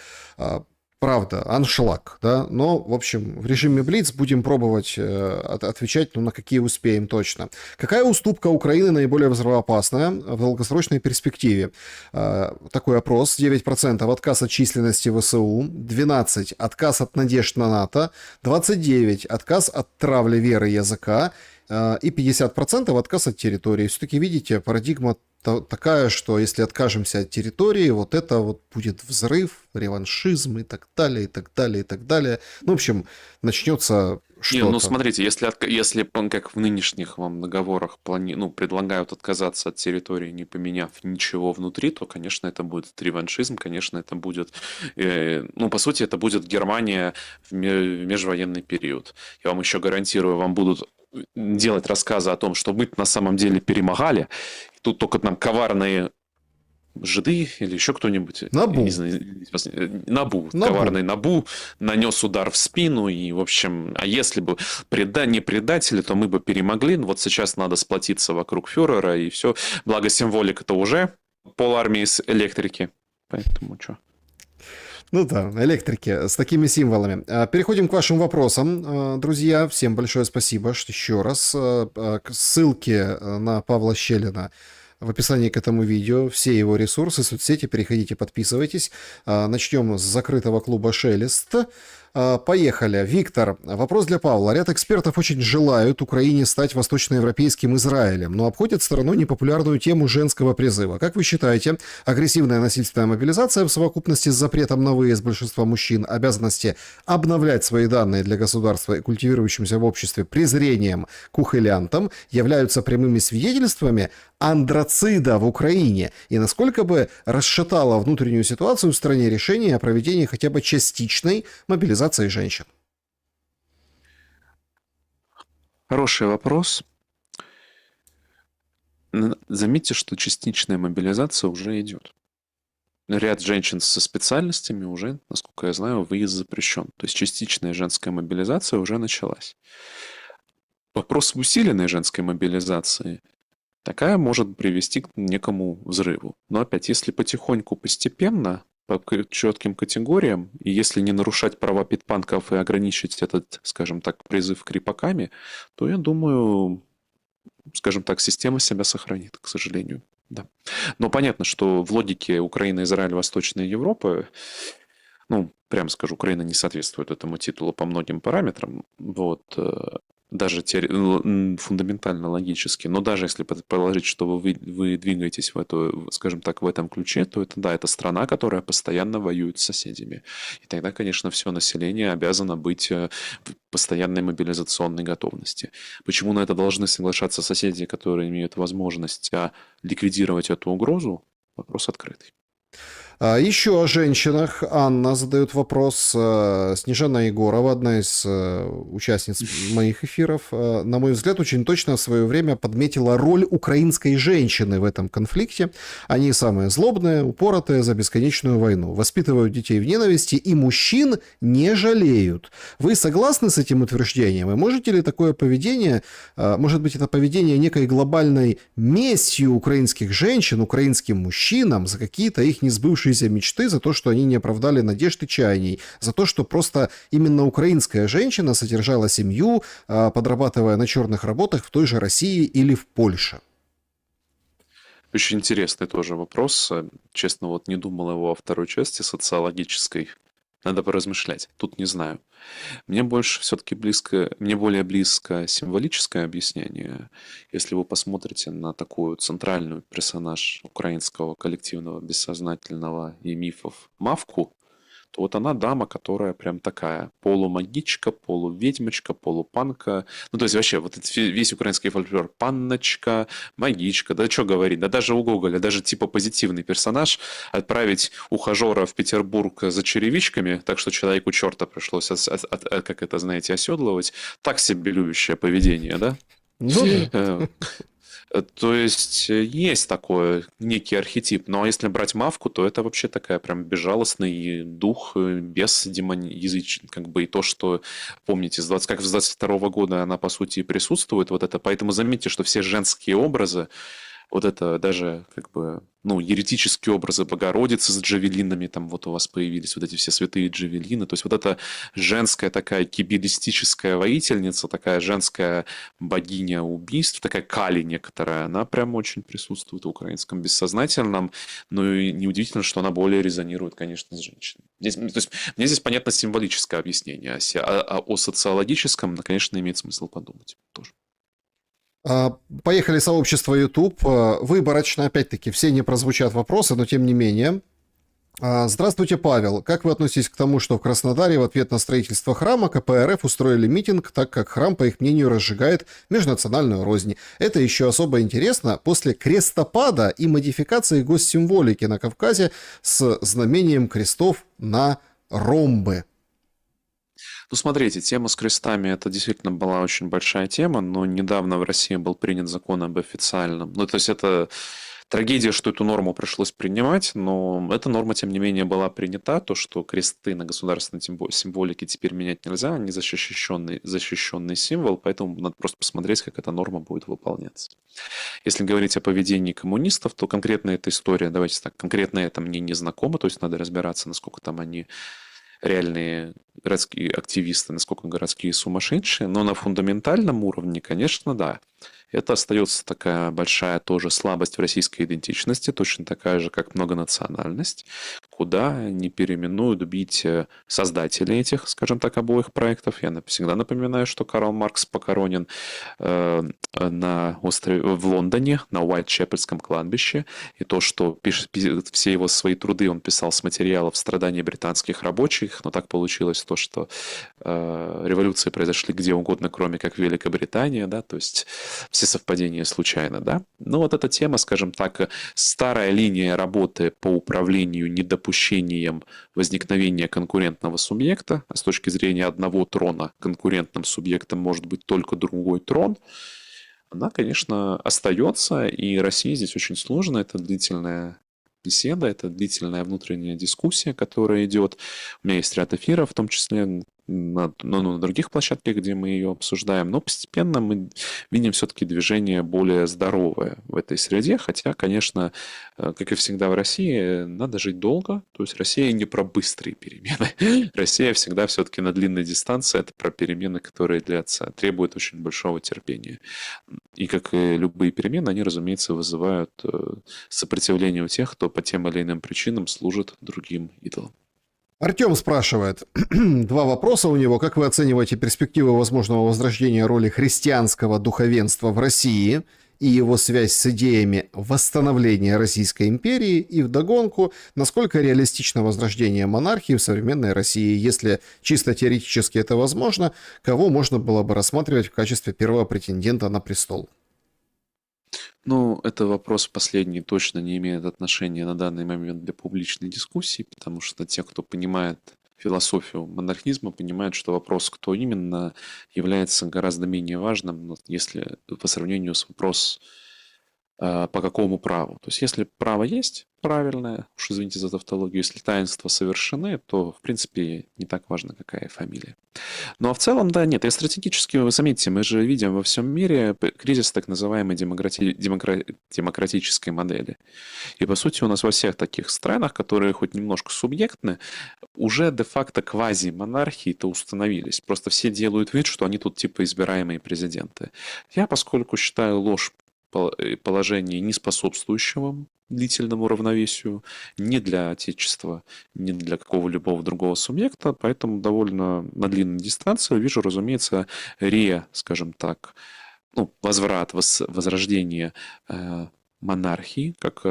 Правда, аншлаг, да, но, в общем, в режиме Блиц будем пробовать отвечать, ну, на какие успеем точно. Какая уступка Украины наиболее взрывоопасная в долгосрочной перспективе? Такой опрос. 9% отказ от численности ВСУ, 12% отказ от надежд на НАТО, 29% отказ от травли веры и языка и 50% отказ от территории. Все-таки, видите, парадигма такая, что если откажемся от территории, вот это вот будет взрыв, реваншизм и так далее, и так далее, и так далее. Ну, в общем, начнется что-то. Не, ну смотрите, если как в нынешних вам договорах предлагают отказаться от территории, не поменяв ничего внутри, то, конечно, это будет реваншизм, конечно, это будет, по сути, это будет Германия в межвоенный период. Я вам еще гарантирую, вам будут делать рассказы о том, что мы на самом деле перемогали, тут только нам коварные жиды или еще кто-нибудь. Набу. Не знаю, Набу. Коварный Набу нанес удар в спину. И, в общем, а если бы не предатели, то мы бы перемогли. Вот сейчас надо сплотиться вокруг фюрера, и все. Благо, символика-то уже полармии с электрики. Поэтому что? Ну да, электрики с такими символами. Переходим к вашим вопросам, друзья. Всем большое спасибо еще раз. Ссылки на Павла Щелина в описании к этому видео. Все его ресурсы, соцсети, переходите, подписывайтесь. Начнем с закрытого клуба «Шелест». Поехали. Виктор, вопрос для Павла. Ряд экспертов очень желают Украине стать восточноевропейским Израилем, но обходят стороной непопулярную тему женского призыва. Как вы считаете, агрессивная насильственная мобилизация в совокупности с запретом на выезд большинства мужчин, обязанности обновлять свои данные для государства и культивирующимся в обществе презрением к ухилянтам являются прямыми свидетельствами андроцида в Украине? И насколько бы расшатало внутреннюю ситуацию в стране решение о проведении хотя бы частичной мобилизации женщин? Хороший вопрос. Заметьте, что частичная мобилизация уже идет. Ряд женщин со специальностями уже, насколько я знаю, выезд запрещен. То есть частичная женская мобилизация уже началась. Вопрос в усиленной женской мобилизации. Такая может привести к некому взрыву. Но опять, если потихоньку, постепенно, по четким категориям, и если не нарушать права питпанков и ограничить этот, скажем так, призыв крепаками, то, я думаю, скажем так, система себя сохранит, к сожалению. Да. Но понятно, что в логике Украины, Израиль, Восточной Европы, прямо скажу, Украина не соответствует этому титулу по многим параметрам. Вот. даже фундаментально логически, но даже если предположить, что вы двигаетесь в эту, скажем так, в этом ключе, то это, да, это страна, которая постоянно воюет с соседями. И тогда, конечно, все население обязано быть в постоянной мобилизационной готовности. Почему на это должны соглашаться соседи, которые имеют возможность ликвидировать эту угрозу? Вопрос открытый. Еще о женщинах. Анна задает вопрос. Снежана Егорова, одна из участниц моих эфиров, на мой взгляд, очень точно в свое время подметила роль украинской женщины в этом конфликте. Они самые злобные, упоротые за бесконечную войну. Воспитывают детей в ненависти и мужчин не жалеют. Вы согласны с этим утверждением? И можете ли такое поведение, может быть, это поведение некой глобальной местью украинских женщин, украинским мужчинам за какие-то их несбывшиеся мечты, за то, что они не оправдали надежд и чаяний, за то, что просто именно украинская женщина содержала семью, подрабатывая на черных работах в той же России или в Польше? Очень интересный тоже вопрос. Честно, вот не думал его во второй части социологической. Надо поразмышлять. Тут не знаю. Мне больше все-таки близко, мне более близко символическое объяснение. Если вы посмотрите на такую центральную персонаж украинского коллективного бессознательного и мифов Мавку, то вот она дама, которая прям такая полумагичка, полуведьмочка, полупанка. Ну, то есть вообще вот этот весь украинский фольклор. Панночка, магичка, да что говорить, да даже у Гоголя, даже типа позитивный персонаж, отправить ухажера в Петербург за черевичками, так что человеку черта пришлось, как это, знаете, оседлывать. Так себе любящее поведение, да? Ну да. То есть есть такой некий архетип, но если брать Мавку, то это вообще такая прям безжалостный дух, без язычен, как бы и то, что, помните, как с 22 года она по сути и присутствует, вот это, поэтому заметьте, что все женские образы, вот это даже как бы, ну, еретические образы Богородицы с джавелинами, там вот у вас появились вот эти все святые джавелины, то есть вот эта женская такая кибелистическая воительница, такая женская богиня убийств, такая Кали некоторая, она прям очень присутствует в украинском бессознательном, ну и неудивительно, что она более резонирует, конечно, с женщинами. Здесь, то есть мне здесь понятно символическое объяснение, а о социологическом, конечно, имеет смысл подумать тоже. Поехали сообщество YouTube. Выборочно, опять-таки, все не прозвучат вопросы, но тем не менее. Здравствуйте, Павел. Как вы относитесь к тому, что в Краснодаре в ответ на строительство храма КПРФ устроили митинг, так как храм, по их мнению, разжигает межнациональную рознь? Это еще особо интересно после крестопада и модификации госсимволики на Кавказе с знамением крестов на ромбы. Ну, смотрите, тема с крестами, это действительно была очень большая тема, но недавно в России был принят закон об официальном. Ну, то есть это трагедия, что эту норму пришлось принимать, но эта норма, тем не менее, была принята, то, что кресты на государственной символике теперь менять нельзя, они защищенный символ, поэтому надо просто посмотреть, как эта норма будет выполняться. Если говорить о поведении коммунистов, то конкретно эта история, давайте так, конкретно это мне не знакомо, то есть надо разбираться, насколько там они реальные городские активисты, насколько городские сумасшедшие, но на фундаментальном уровне, конечно, да. Это остается такая большая тоже слабость в российской идентичности, точно такая же, как многонациональность, куда не переименуют бить создателей этих, скажем так, обоих проектов. Я всегда напоминаю, что Карл Маркс похоронен на острове в Лондоне, на Уайтчепельском кладбище, и то, что все его свои труды он писал с материалов страданий британских рабочих, но так получилось то, что революции произошли где угодно, кроме как в Великобритании, да, то есть все совпадения случайно, да. Но вот эта тема, скажем так, старая линия работы по управлению недопущением возникновения конкурентного субъекта, а с точки зрения одного трона конкурентным субъектом может быть только другой трон, она, конечно, остается, и России здесь очень сложно, это длительная беседа, это длительная внутренняя дискуссия, которая идет. У меня есть ряд эфиров, в том числе на других площадках, где мы ее обсуждаем, но постепенно мы видим все-таки движение более здоровое в этой среде, хотя, конечно, как и всегда в России, надо жить долго, то есть Россия не про быстрые перемены, Россия всегда все-таки на длинной дистанции, это про перемены, которые требуют очень большого терпения. И как и любые перемены, они, разумеется, вызывают сопротивление у тех, кто по тем или иным причинам служит другим идолам. Артем спрашивает, два вопроса у него. Как вы оцениваете перспективы возможного возрождения роли христианского духовенства в России и его связь с идеями восстановления Российской империи? И вдогонку, насколько реалистично возрождение монархии в современной России? Если чисто теоретически это возможно, кого можно было бы рассматривать в качестве первого претендента на престол? Ну, это вопрос последний точно не имеет отношения на данный момент для публичной дискуссии, потому что те, кто понимает философию монархизма, понимают, что вопрос, кто именно, является гораздо менее важным, если по сравнению с вопросом по какому праву. То есть, если право есть правильное, уж извините за тавтологию, если таинства совершены, то, в принципе, не так важно, какая фамилия. Ну, а в целом, да, нет, и стратегически, вы заметите, мы же видим во всем мире кризис так называемой демократической модели. И, по сути, у нас во всех таких странах, которые хоть немножко субъектны, уже де-факто квази-монархии-то установились. Просто все делают вид, что они тут типа избираемые президенты. Я, поскольку считаю ложь положение не способствующего длительному равновесию ни для Отечества, ни для какого-либо другого субъекта, поэтому довольно на длинной дистанции вижу, разумеется, скажем так, ну, возврат, возрождение монархии как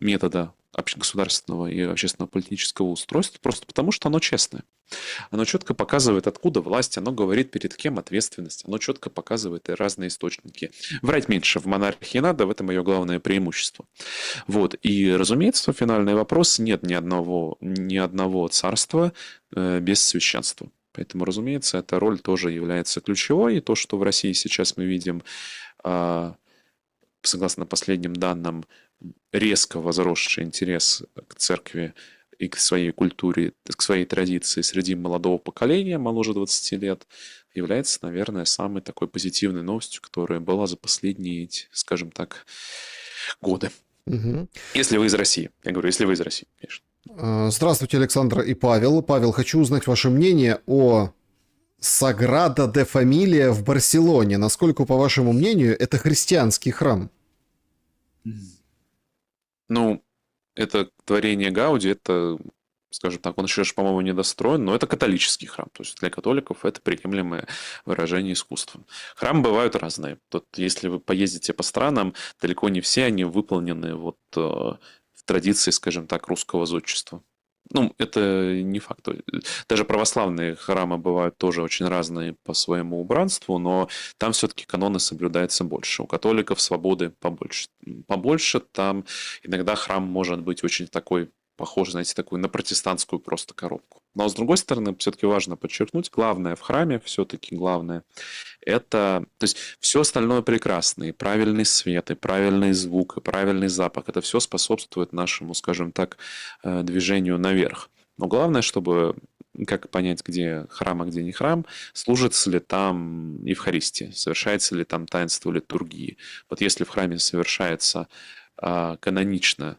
метода государственного и общественно-политического устройства, просто потому что оно честное. Оно четко показывает, откуда власть, оно говорит, перед кем ответственность, оно четко показывает и разные источники. Врать меньше в монархии надо, в этом ее главное преимущество. Вот. И, разумеется, финальный вопрос: нет ни одного царства без священства. Поэтому, разумеется, эта роль тоже является ключевой. И то, что в России сейчас мы видим, согласно последним данным, резко возросший интерес к церкви и к своей культуре, к своей традиции среди молодого поколения, моложе 20 лет, является, наверное, самой такой позитивной новостью, которая была за последние, скажем так, годы. Угу. Если вы из России. Я говорю, если вы из России, конечно. Здравствуйте, Александр и Павел. Павел, хочу узнать ваше мнение о Саграда де Фамилия в Барселоне. Насколько, по вашему мнению, это христианский храм? Ну, это творение Гауди, это, скажем так, он еще, по-моему, недостроен, но это католический храм. То есть для католиков это приемлемое выражение искусства. Храмы бывают разные. Тут, если вы поездите по странам, далеко не все они выполнены вот в традиции, скажем так, русского зодчества. Ну, это не факт. Даже православные храмы бывают тоже очень разные по своему убранству, но там все-таки каноны соблюдаются больше. У католиков свободы побольше. Побольше там иногда храм может быть очень такой, похож, знаете, такую на протестантскую просто коробку. Но, с другой стороны, все-таки важно подчеркнуть, главное в храме, все-таки главное, это, то есть все остальное прекрасно, и правильный свет, и правильный звук, и правильный запах, это все способствует нашему, скажем так, движению наверх. Но главное, чтобы, как понять, где храм, а где не храм, служится ли там Евхаристия, совершается ли там таинство литургии. Вот если в храме совершается канонично,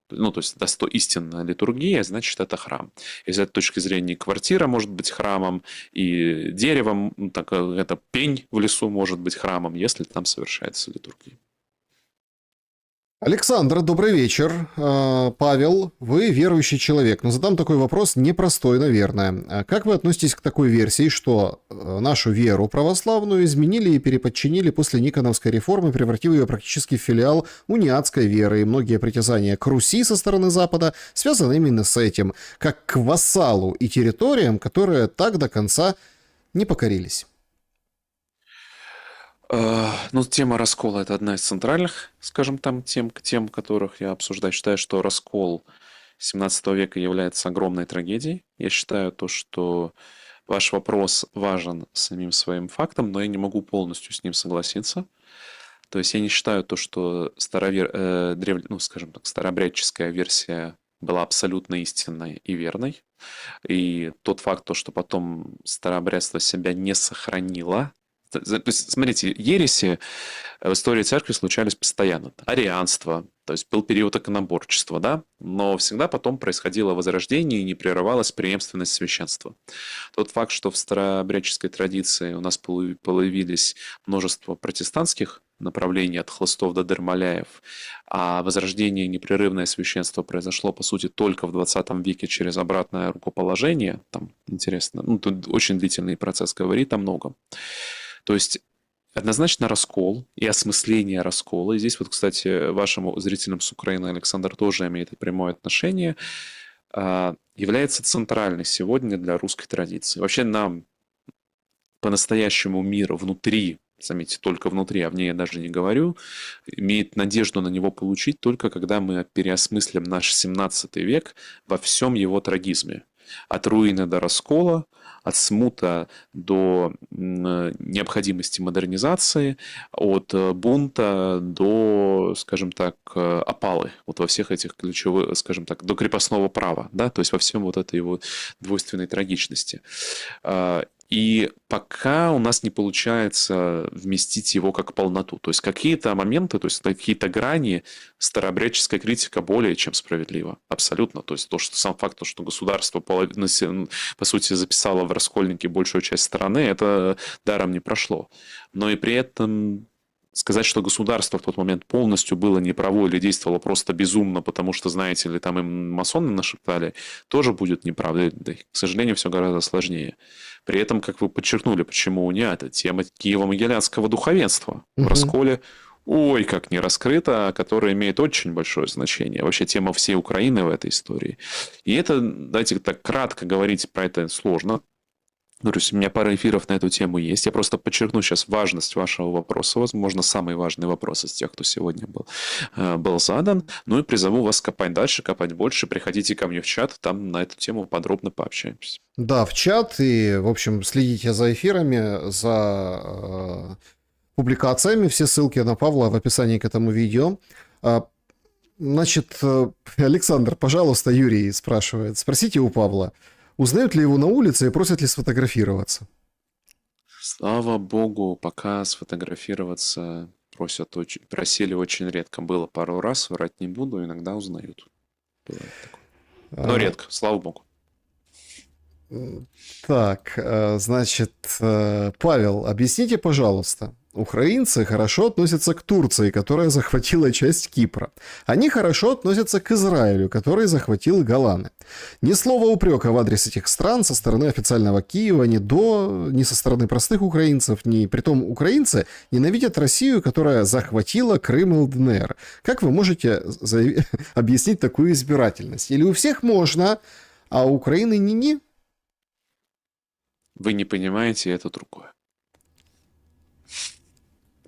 ну, то есть истинная литургия, значит, это храм. И с этой точки зрения квартира может быть храмом, и деревом, так, это пень в лесу может быть храмом, если там совершается литургия. Александр, добрый вечер. Павел, вы верующий человек, но задам такой вопрос непростой, наверное. Как вы относитесь к такой версии, что нашу веру православную изменили и переподчинили после Никоновской реформы, превратив ее практически в филиал униатской веры, и многие притязания к Руси со стороны Запада связаны именно с этим, как к вассалу и территориям, которые так до конца не покорились? Ну, тема раскола – это одна из центральных, скажем, там тем, которых я обсуждаю. Считаю, что раскол 17 века является огромной трагедией. Я считаю то, что ваш вопрос важен самим своим фактом, но я не могу полностью с ним согласиться. То есть я не считаю то, что скажем так, старообрядческая версия была абсолютно истинной и верной. И тот факт, то, что потом старообрядство себя не сохранило. То есть, смотрите, ереси в истории церкви случались постоянно. Арианство, то есть был период иконоборчества, да, но всегда потом происходило возрождение и не прерывалась преемственность священства. Тот факт, что в старообрядческой традиции у нас появились множество протестантских направлении от Хлыстов до Дермаляев, а возрождение непрерывное священство произошло, по сути, только в 20 веке через обратное рукоположение, там, интересно, ну, тут очень длительный процесс, говорит о многом. То есть однозначно раскол и осмысление раскола. И здесь вот, кстати, вашим зрителям с Украины Александр тоже имеет прямое отношение, является центральной сегодня для русской традиции. Вообще нам по-настоящему мир внутри, заметьте, только внутри, а вне я даже не говорю, имеет надежду на него получить только когда мы переосмыслим наш 17 век во всем его трагизме. От руины до раскола, от смута до необходимости модернизации, от бунта до, скажем так, опалы, вот во всех этих ключевых, скажем так, до крепостного права, да, то есть во всем вот этой его двойственной трагичности. И пока у нас не получается вместить его как полноту. То есть какие-то моменты, то есть какие-то грани старообрядческая критика более чем справедлива. Абсолютно. То есть то, что сам факт, что государство по сути записало в раскольники большую часть страны, это даром не прошло. Но и при этом сказать, что государство в тот момент полностью было неправо или действовало просто безумно, потому что, знаете ли, там им масоны нашептали, тоже будет неправда. Да, к сожалению, все гораздо сложнее. При этом, как вы подчеркнули, почему не это, тема Киево-Могилянского духовенства в расколе, ой, как не раскрыта, которая имеет очень большое значение. Вообще тема всей Украины в этой истории. И это, давайте так кратко говорить про это сложно. Ну, то есть у меня пара эфиров на эту тему есть. Я просто подчеркну сейчас важность вашего вопроса. Возможно, самый важный вопрос из тех, кто сегодня был задан. Ну и призову вас копать дальше, копать больше. Приходите ко мне в чат, там на эту тему подробно пообщаемся. Да, в чат. И, в общем, следите за эфирами, за публикациями. Все ссылки на Павла в описании к этому видео. Значит, Александр, пожалуйста, Юрий спрашивает. Спросите у Павла. Узнают ли его на улице и просят ли сфотографироваться? Слава богу, пока сфотографироваться просили очень редко. Было пару раз, врать не буду, иногда узнают. Бывает такое. Но редко, слава богу. Так, значит, Павел, объясните, пожалуйста. Украинцы хорошо относятся к Турции, которая захватила часть Кипра. Они хорошо относятся к Израилю, который захватил Голаны. Ни слова упрека в адрес этих стран со стороны официального Киева, ни со стороны простых украинцев, ни притом украинцы ненавидят Россию, которая захватила Крым и ЛДНР. Как вы можете объяснить такую избирательность? Или у всех можно, а у Украины ни-ни? Вы не понимаете, это другое.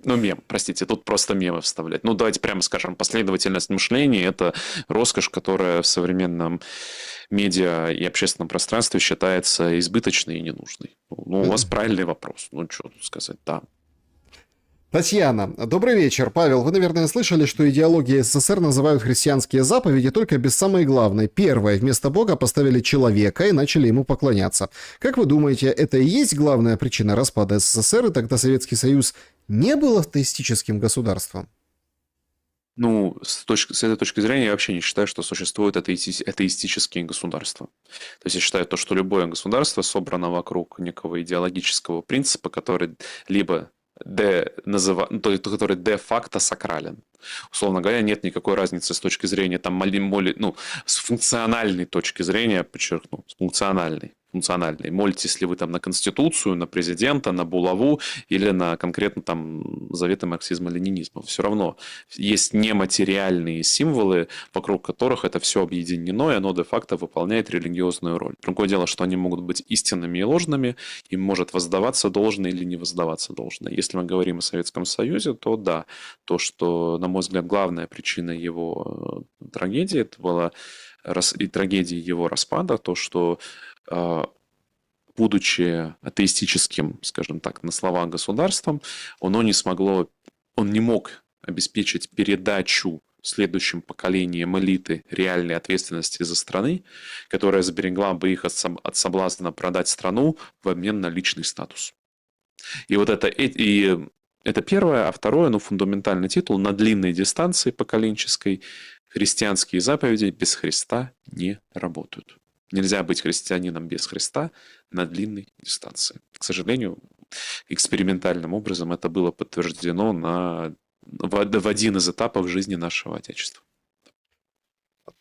Ну, мем, простите, тут просто мемы вставлять. Ну, давайте прямо скажем, последовательность мышления – это роскошь, которая в современном медиа и общественном пространстве считается избыточной и ненужной. Ну, у вас правильный вопрос. Ну, что тут сказать, да. Татьяна, добрый вечер. Павел, вы, наверное, слышали, что идеологии СССР называют христианские заповеди только без самой главной. Первое, вместо Бога поставили человека и начали ему поклоняться. Как вы думаете, это и есть главная причина распада СССР, и тогда Советский Союз не был атеистическим государством? Ну, с этой точки зрения я вообще не считаю, что существуют атеистические государства. То есть я считаю то, что любое государство собрано вокруг некого идеологического принципа, который либо который де-факто сакрален. Условно говоря, нет никакой разницы с точки зрения, там, с функциональной точки зрения, подчеркну, с функциональной. Молитесь ли вы там на Конституцию, на президента, на булаву или на конкретно там заветы марксизма-ленинизма. Все равно есть нематериальные символы, вокруг которых это все объединено, и оно де-факто выполняет религиозную роль. Другое дело, что они могут быть истинными и ложными, им может воздаваться должное или не воздаваться должное. Если мы говорим о Советском Союзе, то да, то, что, на мой взгляд, главная причина его трагедии, это была и трагедии его распада, то, что будучи атеистическим, скажем так, на слова государством, он не мог обеспечить передачу следующим поколениям элиты реальной ответственности за страны, которая сберегла бы их от соблазна продать страну в обмен на личный статус. И вот это первое, а второе, фундаментальный титул: на длинной дистанции поколенческой христианские заповеди без Христа не работают. Нельзя быть христианином без Христа на длинной дистанции. К сожалению, экспериментальным образом это было подтверждено в один из этапов жизни нашего Отечества.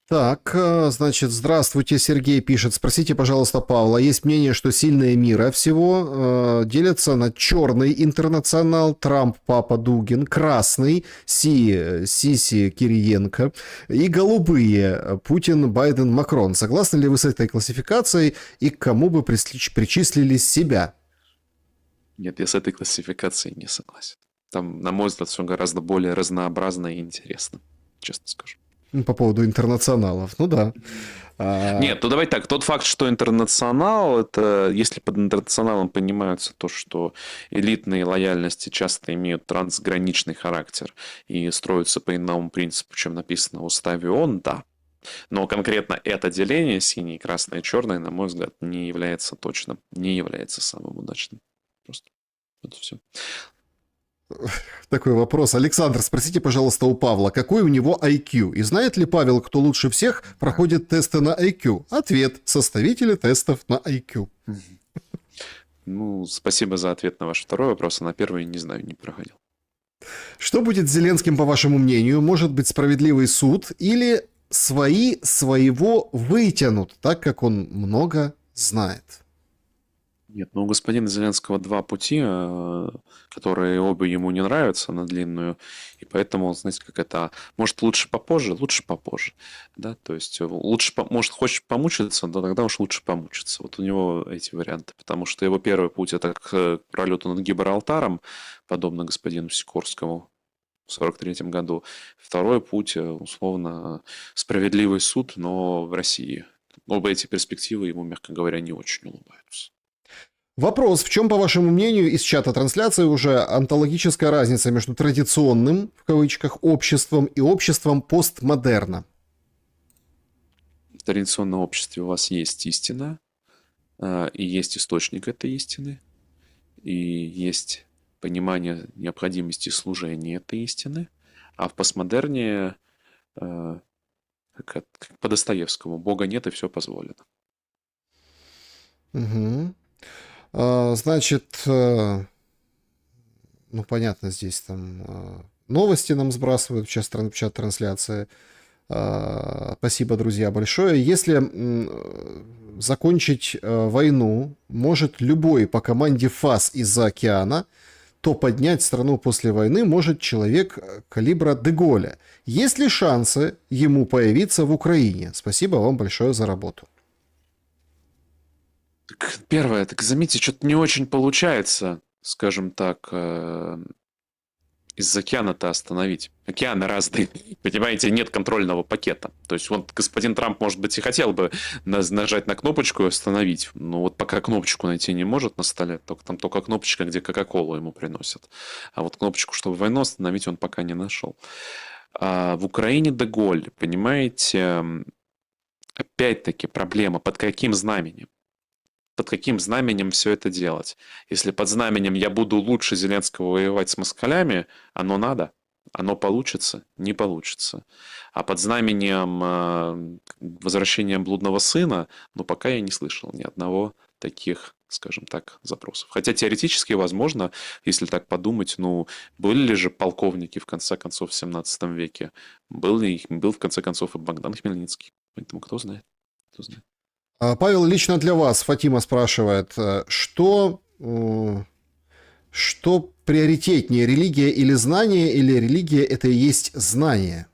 Так, значит, здравствуйте, Сергей пишет. Спросите, пожалуйста, Павла. Есть мнение, что сильные мира всего делятся на черный интернационал, Трамп, Папа Дугин, красный, Сиси, Кириенко и голубые, Путин, Байден, Макрон. Согласны ли вы с этой классификацией и к кому бы причислили себя? Нет, я с этой классификацией не согласен. Там, на мой взгляд, все гораздо более разнообразно и интересно, честно скажу. По поводу интернационалов, ну да. Нет, ну давай так, тот факт, что интернационал, это если под интернационалом понимается то, что элитные лояльности часто имеют трансграничный характер и строятся по иному принципу, чем написано в уставе ООН, да. Но конкретно это деление, синий, красный и черный, на мой взгляд, не является точным, не является самым удачным. Просто это все. Такой вопрос. Александр, спросите, пожалуйста, у Павла, какой у него IQ? И знает ли Павел, кто лучше всех проходит тесты на IQ? Ответ. Составители тестов на IQ. Ну, спасибо за ответ на ваш второй вопрос, а на первый не знаю, не проходил. Что будет с Зеленским, по вашему мнению? Может быть, справедливый суд или своего вытянут, так как он много знает? Нет, ну у господина Зеленского два пути, которые оба ему не нравятся на длинную, и поэтому, знаете, как это, может лучше попозже, да, то есть лучше, может, хочешь помучиться, да тогда уж лучше помучиться. Вот у него эти варианты, потому что его первый путь это к пролету над Гибралтаром, подобно господину Сикорскому в 1943 году. Второй путь, условно, справедливый суд, но в России. Оба эти перспективы ему, мягко говоря, не очень улыбаются. Вопрос, в чем, по вашему мнению, из чата трансляции уже онтологическая разница между традиционным, в кавычках, обществом и обществом постмодерна? В традиционном обществе у вас есть истина, и есть источник этой истины, и есть понимание необходимости служения этой истины, а в постмодерне, как по Достоевскому, Бога нет и все позволено. Угу. Значит, ну, понятно, здесь там новости нам сбрасывают в чат трансляции. Спасибо, друзья, большое. Если закончить войну может любой по команде ФАС из-за океана, то поднять страну после войны может человек калибра Деголя. Есть ли шансы ему появиться в Украине? Спасибо вам большое за работу. Первое, так заметьте, что-то не очень получается, скажем так, из океана-то остановить. Океаны разные, понимаете, нет контрольного пакета. То есть вот господин Трамп, может быть, и хотел бы нажать на кнопочку и остановить, но вот пока кнопочку найти не может на столе, там только кнопочка, где Кока-Колу ему приносят. А вот кнопочку, чтобы войну остановить, он пока не нашел. А в Украине Деголь, понимаете, опять-таки проблема, под каким знаменем? Под каким знаменем все это делать? Если под знаменем «я буду лучше Зеленского воевать с москалями», оно надо, оно получится, не получится. А под знаменем возвращения блудного сына, ну, пока я не слышал ни одного таких, скажем так, запросов. Хотя теоретически возможно, если так подумать, ну, были ли же полковники, в конце концов, в 17 веке? Был в конце концов, и Богдан Хмельницкий. Поэтому кто знает, кто знает. Павел, лично для вас, Фатима спрашивает, что приоритетнее, религия или знание, или религия это и есть знание?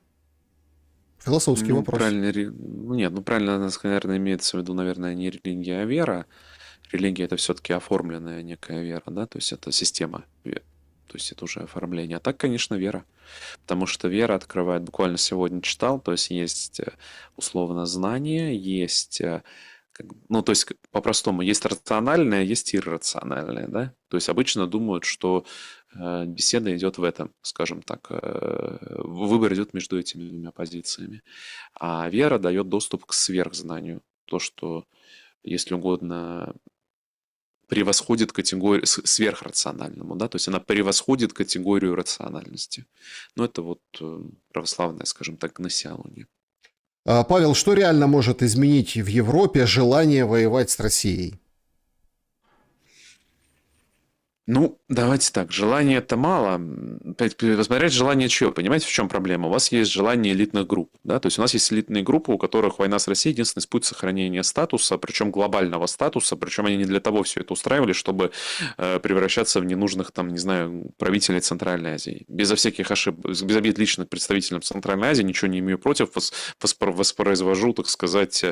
Философский вопрос. Правильно, наверное, имеется в виду, наверное, не религия, а вера. Религия это все-таки оформленная некая вера, да, то есть это система, то есть это уже оформление. А так, конечно, вера. Потому что вера открывает, буквально сегодня читал, то есть условно знание, есть... Ну, то есть, по-простому, есть рациональное, есть иррациональное, да? То есть, обычно думают, что беседа идет в этом, скажем так, выбор идет между этими двумя позициями. А вера дает доступ к сверхзнанию. То, что, если угодно, превосходит категорию сверхрациональному, да? То есть, она превосходит категорию рациональности. Но это вот православная, скажем так, гносеология. Павел, что реально может изменить в Европе желание воевать с Россией? Ну, давайте так, желания-то мало. Опять посмотреть желание чего. Понимаете, в чем проблема? У вас есть желание элитных групп. Да? То есть у нас есть элитные группы, у которых война с Россией единственный путь сохранения статуса, причем глобального статуса, причем они не для того все это устраивали, чтобы превращаться в ненужных, там, не знаю, правителей Центральной Азии. Безо всяких ошибок, без обид личных представителям Центральной Азии, ничего не имею против, воспроизвожу, так сказать,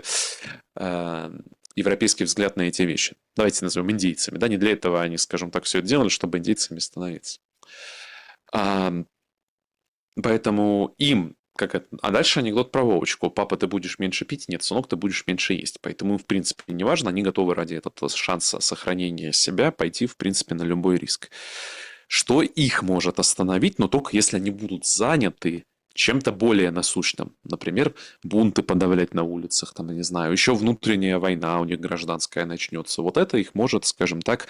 европейский взгляд на эти вещи. Давайте назовем индейцами. Да, не для этого они, скажем так, все это делали, чтобы индейцами становиться. Поэтому им, как это... А дальше анекдот про Вовочку. Папа, ты будешь меньше пить? Нет, сынок, ты будешь меньше есть. Поэтому им, в принципе, не важно. Они готовы ради этого шанса сохранения себя пойти, в принципе, на любой риск. Что их может остановить? Но только если они будут заняты чем-то более насущным. Например, бунты подавлять на улицах, там, я не знаю, еще внутренняя война у них гражданская начнется. Вот это их может, скажем так,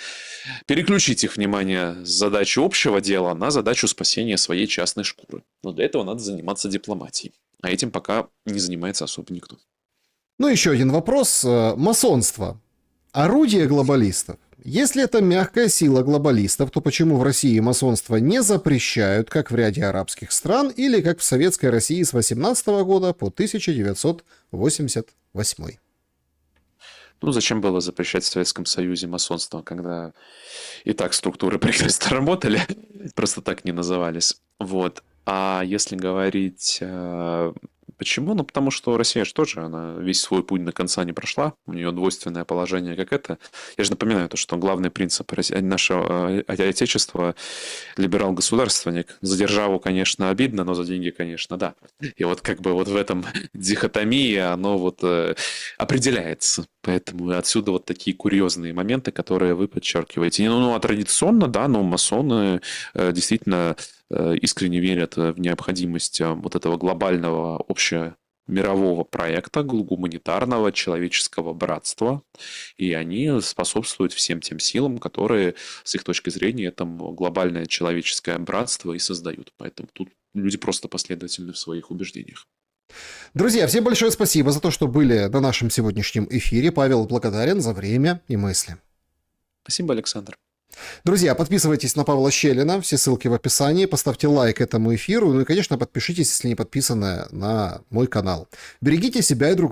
переключить их внимание с задачи общего дела на задачу спасения своей частной шкуры. Но для этого надо заниматься дипломатией. А этим пока не занимается особо никто. Ну, еще один вопрос. Масонство. Орудие глобалистов. Если это мягкая сила глобалистов, то почему в России масонство не запрещают, как в ряде арабских стран, или как в Советской России с 18 года по 1988? Ну, зачем было запрещать в Советском Союзе масонство, когда и так структуры прекрасно работали, просто так не назывались. Вот. А если говорить... Почему? Ну, потому что Россия же тоже, она весь свой путь до конца не прошла. У нее двойственное положение, как это. Я же напоминаю, то, что главный принцип нашего отечества – либерал-государственник. За державу, конечно, обидно, но за деньги, конечно, да. И вот как бы вот в этом дихотомии оно вот определяется. Поэтому отсюда вот такие курьезные моменты, которые вы подчеркиваете. Ну, а традиционно, да, но масоны действительно искренне верят в необходимость вот этого глобального общемирового проекта, гуманитарного человеческого братства, и они способствуют всем тем силам, которые, с их точки зрения, это глобальное человеческое братство и создают. Поэтому тут люди просто последовательны в своих убеждениях. Друзья, всем большое спасибо за то, что были на нашем сегодняшнем эфире. Павел благодарен за время и мысли. Спасибо, Александр. Друзья, подписывайтесь на Павла Щелина, все ссылки в описании, поставьте лайк этому эфиру, ну и, конечно, подпишитесь, если не подписаны, на мой канал. Берегите себя и друг друга.